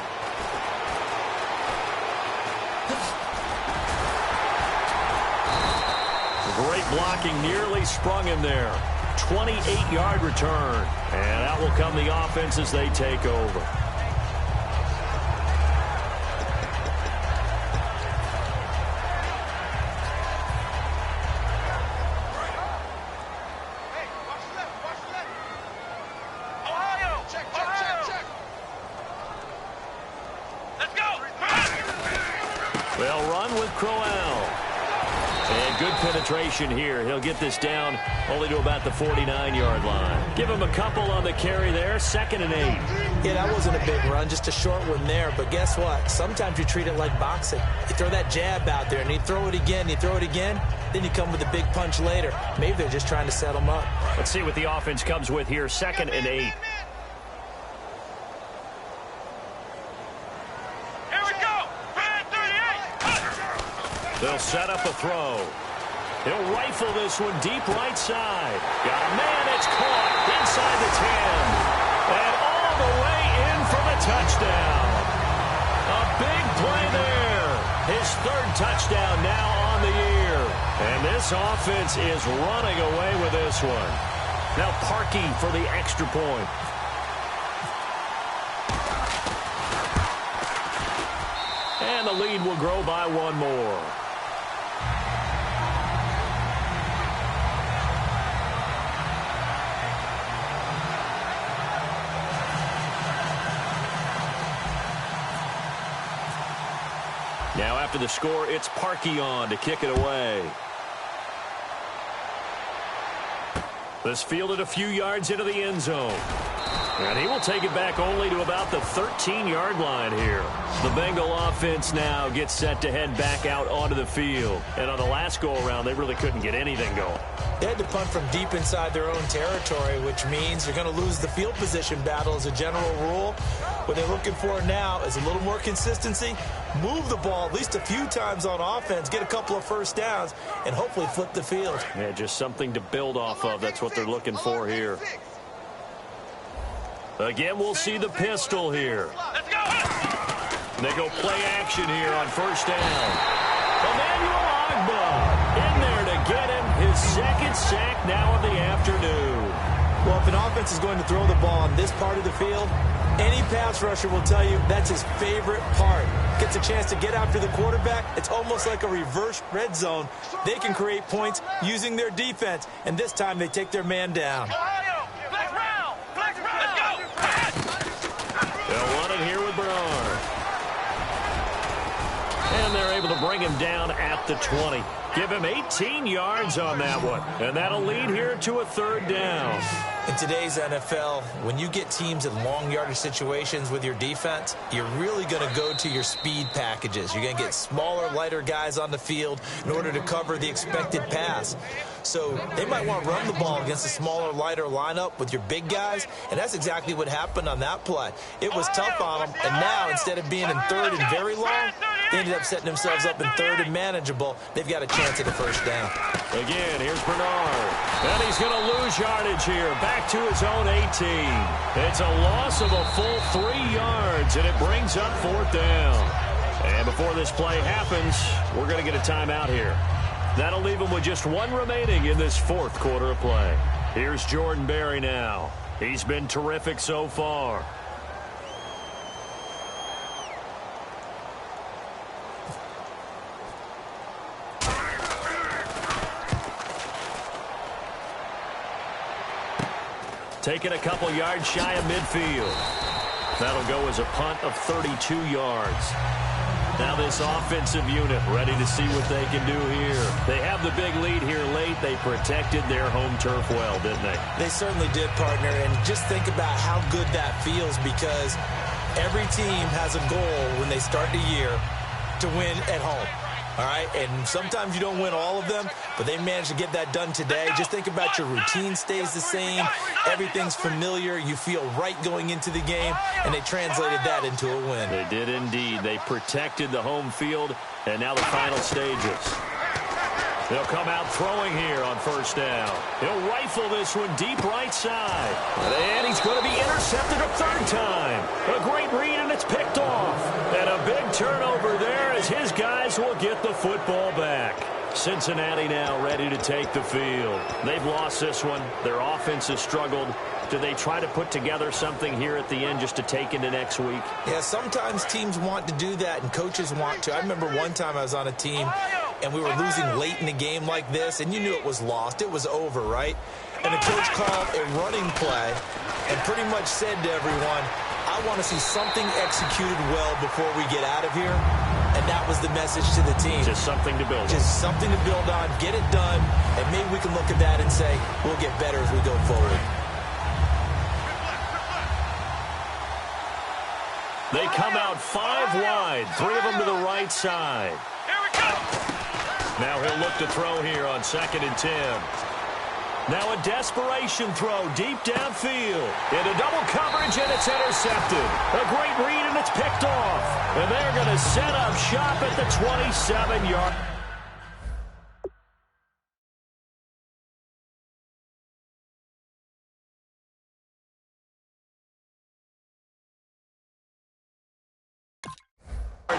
Great blocking, nearly sprung him there. 28-yard return. And out will come the offense as they take over. They'll run with Crowell. And good penetration here. He'll get this down only to about the 49-yard line. Give him a couple on the carry there. 2nd and 8. Yeah, that wasn't a big run, just a short one there. But guess what? Sometimes you treat it like boxing. You throw that jab out there, and you throw it again, then you come with a big punch later. Maybe they're just trying to set them up. Let's see what the offense comes with here. 2nd and 8. They'll set up a throw. He'll rifle this one deep right side. Got a man, it's caught inside the 10. And all the way in for the touchdown. A big play there. His 3rd touchdown now on the year. And this offense is running away with this one. Now Parkey for the extra point. And the lead will grow by 1 more. Now after the score, it's Parkey on to kick it away. This fielded a few yards into the end zone. And he will take it back only to about the 13-yard line here. The Bengal offense now gets set to head back out onto the field. And on the last go-around, they really couldn't get anything going. They had to punt from deep inside their own territory, which means you're going to lose the field position battle as a general rule. What they're looking for now is a little more consistency, move the ball at least a few times on offense, get a couple of first downs, and hopefully flip the field. Yeah, just something to build off of. That's what they're looking for here. Again, we'll see the pistol here. Let's go. They go play action here on 1st down. Emmanuel Ogbah in there to get him his 2nd sack now of the afternoon. Well, if an offense is going to throw the ball on this part of the field, any pass rusher will tell you that's his favorite part. Gets a chance to get after the quarterback. It's almost like a reverse red zone. They can create points using their defense, and this time they take their man down. Ohio, flex round. Let's go. bring him down at the 20. Give him 18 yards on that one. And that'll lead here to a 3rd down. In today's NFL, when you get teams in long yardage situations with your defense, you're really going to go to your speed packages. You're going to get smaller, lighter guys on the field in order to cover the expected pass. So they might want to run the ball against a smaller, lighter lineup with your big guys, and that's exactly what happened on that play. It was tough on them, and now instead of being in 3rd and very long, they ended up setting themselves up in 3rd and manageable. They've got a chance at a 1st down. Again, here's Bernard. And he's going to lose yardage here. Back to his own 18. It's a loss of a full 3 yards, and it brings up 4th down. And before this play happens, we're going to get a timeout here. That'll leave him with just 1 remaining in this 4th quarter of play. Here's Jordan Berry now. He's been terrific so far. Taking a couple yards shy of midfield. That'll go as a punt of 32 yards. Now this offensive unit ready to see what they can do here. They have the big lead here late. They protected their home turf well, didn't they? They certainly did, partner. And just think about how good that feels, because every team has a goal when they start the year to win at home. All right, and sometimes you don't win all of them, but they managed to get that done today. Just think about your routine stays the same. Everything's familiar. You feel right going into the game, and they translated that into a win. They did indeed. They protected the home field, and now the final stages. They'll come out throwing here on 1st down. He'll rifle this one deep right side. And he's going to be intercepted a 3rd time. A great read, and it's picked off. And a big turnover there as his guys will get the football back. Cincinnati now ready to take the field. They've lost this one. Their offense has struggled. Do they try to put together something here at the end just to take into next week? Yeah, sometimes teams want to do that, and coaches want to. I remember one time I was on a team, and we were losing late in the game like this, and you knew it was lost. It was over, right? And the coach called a running play and pretty much said to everyone, I want to see something executed well before we get out of here. And that was the message to the team. Just something to build on. Just something to build on, get it done, and maybe we can look at that and say, we'll get better as we go forward. They come out 5 wide, 3 of them to the right side. Here we go. Now he'll look to throw here on 2nd and 10. Now a desperation throw deep downfield. Into double coverage, and it's intercepted. A great read, and it's picked off. And they're going to set up shop at the 27-yard.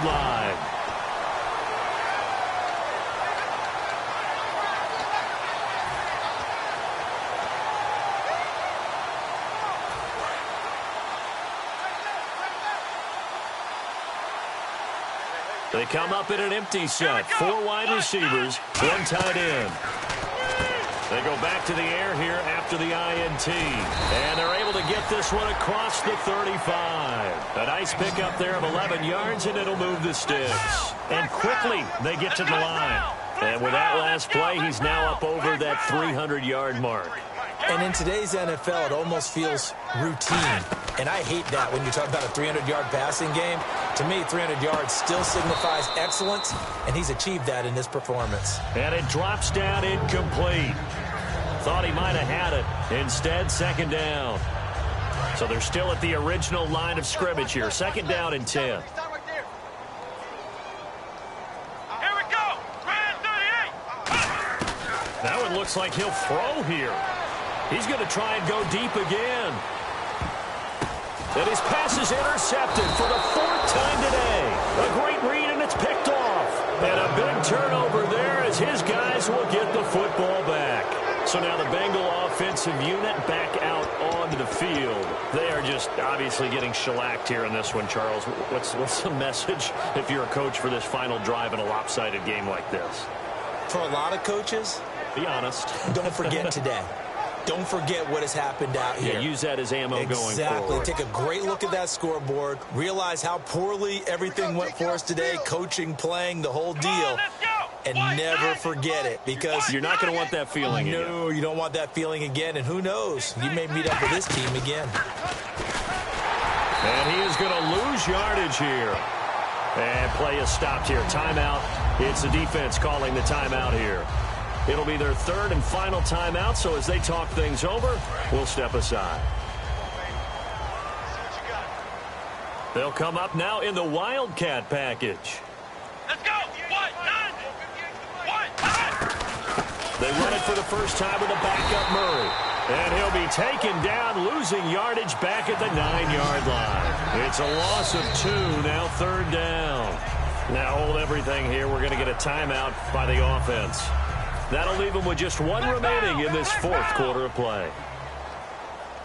Line. They come up in an empty set. 4 wide receivers, 1 tight end. They go back to the air here after the INT. And they're able to get this one across the 35. A nice pickup there of 11 yards, and it'll move the sticks. And quickly, they get to the line. And with that last play, he's now up over that 300-yard mark. And in today's NFL, it almost feels routine. And I hate that when you talk about a 300-yard passing game. To me, 300 yards still signifies excellence, and he's achieved that in this performance. And it drops down incomplete. Thought he might have had it. Instead, 2nd down. So they're still at the original line of scrimmage here. 2nd down and 10. Here we go. Red 38. That one looks like he'll throw here. He's going to try and go deep again. And his pass is intercepted for the 4th time today. A great read, and it's picked off. And a big turnover there as his guys will get the football back. So now the Bengal offensive unit back out onto the field. They are just obviously getting shellacked here in this one, Charles. What's the message if you're a coach for this final drive in a lopsided game like this? For a lot of coaches, be honest. don't forget today. don't forget what has happened out here. Yeah, use that as ammo going forward. Exactly. Take a great look at that scoreboard. Realize how poorly everything went for us today, coaching, playing, the whole deal. And never forget it, because you're not going to want that feeling again. No, you don't want that feeling again. And who knows? You may meet up with this team again. And he is going to lose yardage here. And play is stopped here. Timeout. It's the defense calling the timeout here. It'll be their third and final timeout, so as they talk things over, we'll step aside. They'll come up now in the Wildcat package. Let's go! They run it for the first time with a backup Murray. And he'll be taken down, losing yardage back at the 9-yard line. It's a loss of 2, now third down. Now hold everything here. We're going to get a timeout by the offense. That'll leave them with just 1 remaining in this fourth quarter of play.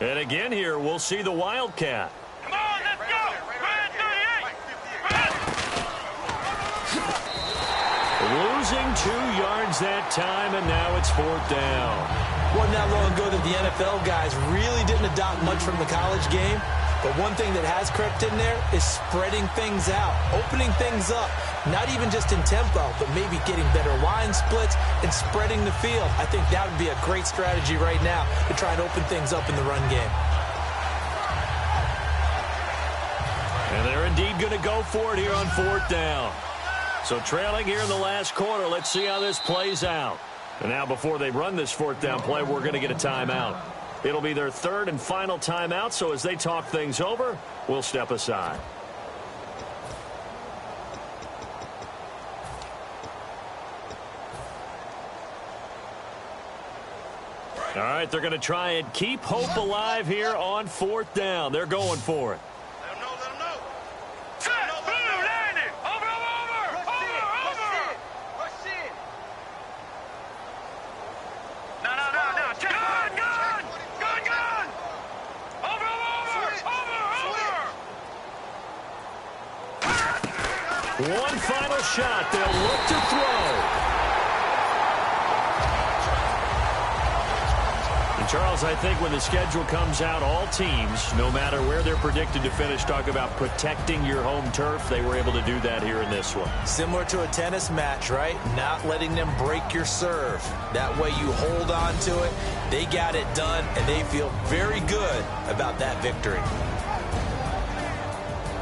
And again here, we'll see the Wildcat. Come on, let's go! Red 38! Losing 2 yards that time, and now it's fourth down. Wasn't that long ago that the NFL guys really didn't adopt much from the college game. But one thing that has crept in there is spreading things out, opening things up, not even just in tempo, but maybe getting better line splits and spreading the field. I think that would be a great strategy right now to try and open things up in the run game. And they're indeed going to go for it here on fourth down. So trailing here in the last quarter, let's see how this plays out. And now before they run this fourth down play, we're going to get a timeout. It'll be their third and final timeout, so as they talk things over, we'll step aside. All right, they're going to try and keep hope alive here on fourth down. They're going for it. Let them know. Set, blue, landing. Over. Rush in. No. Check. Gun. Over. One final shot. They'll look to throw. And Charles, I think when the schedule comes out, all teams, no matter where they're predicted to finish, talk about protecting your home turf. They were able to do that here in this one. Similar to a tennis match, right? Not letting them break your serve. That way you hold on to it. They got it done, and they feel very good about that victory.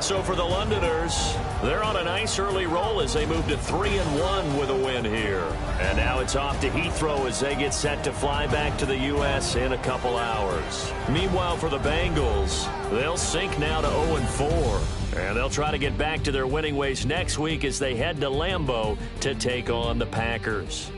So for the Londoners, they're on a nice early roll as they move to 3-1 with a win here. And now it's off to Heathrow as they get set to fly back to the U.S. in a couple hours. Meanwhile, for the Bengals, they'll sink now to 0-4. And they'll try to get back to their winning ways next week as they head to Lambeau to take on the Packers.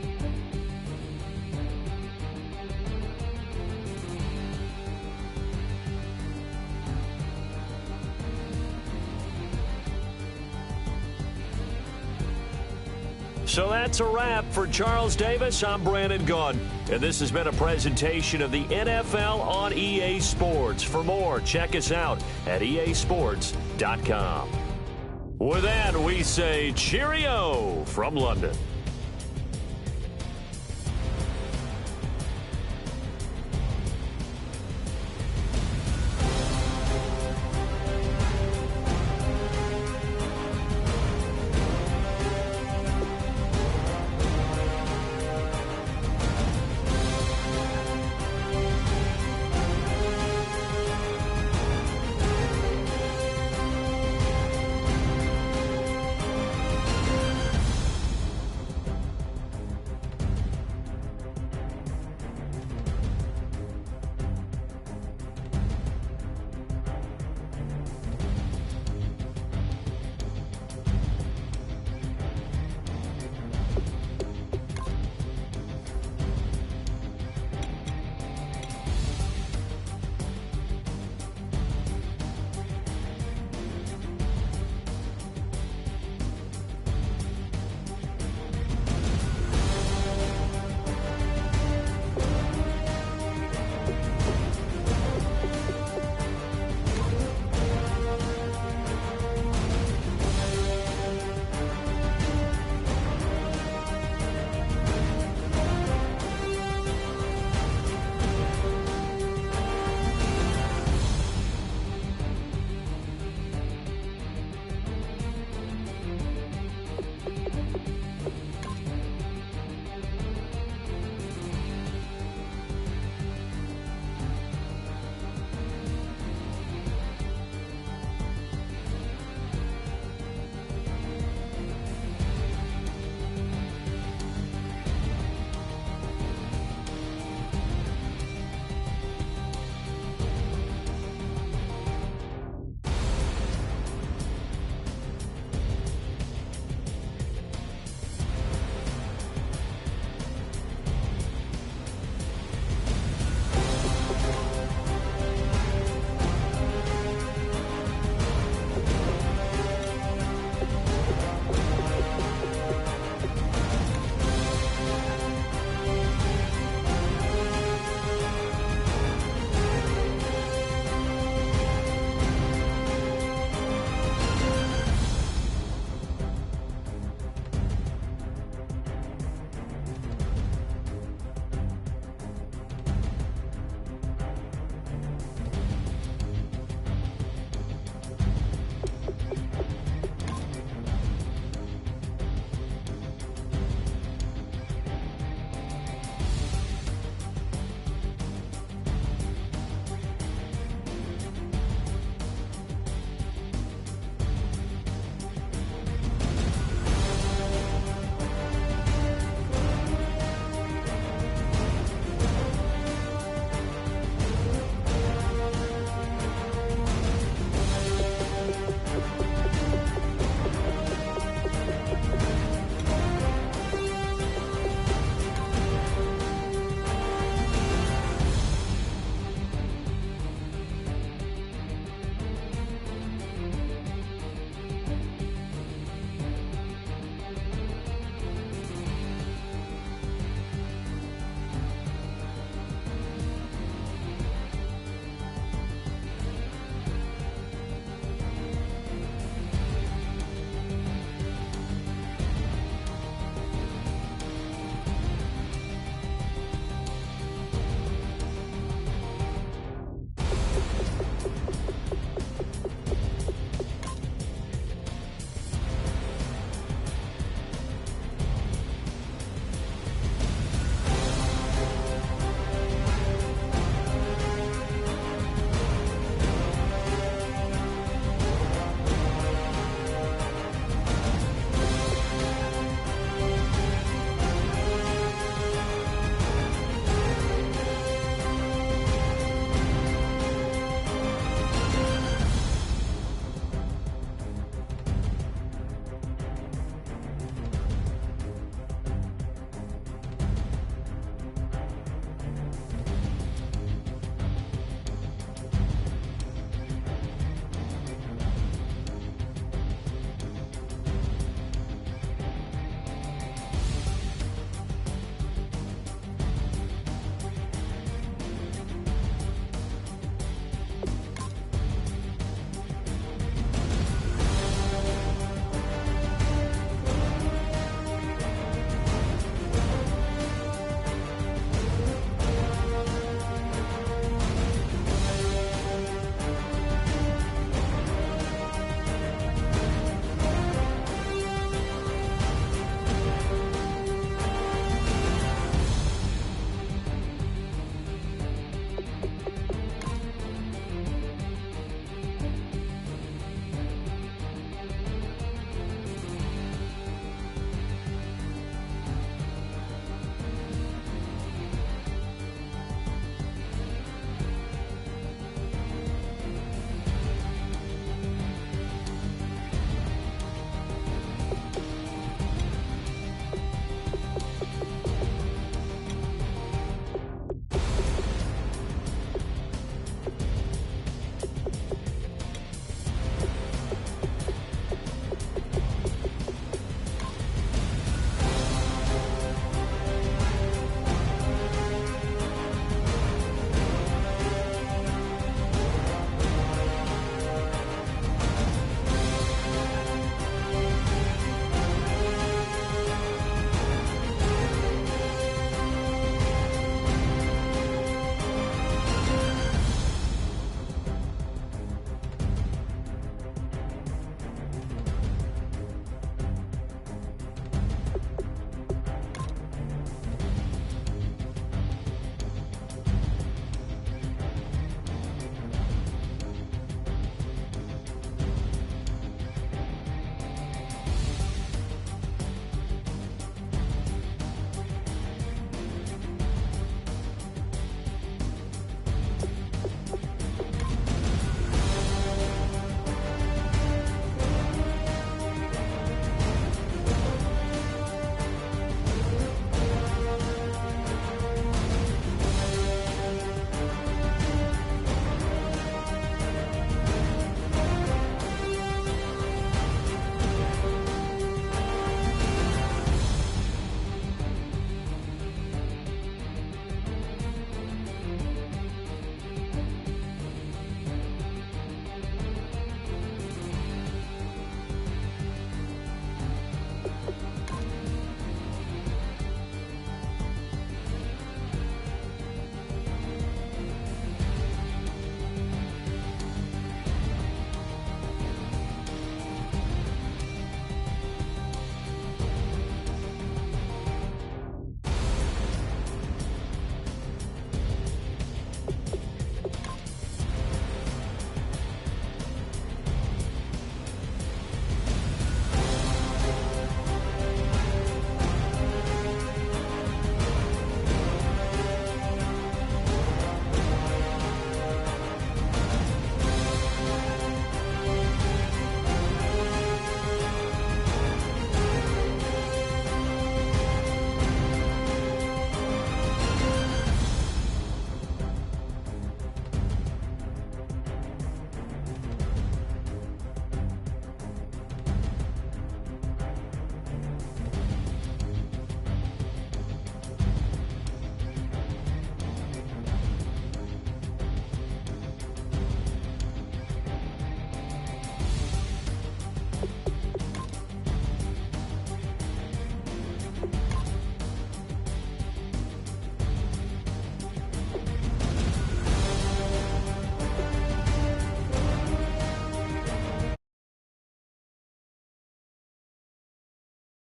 So that's a wrap. For Charles Davis, I'm Brandon Gaudin. And this has been a presentation of the NFL on EA Sports. For more, check us out at easports.com. With that, we say cheerio from London.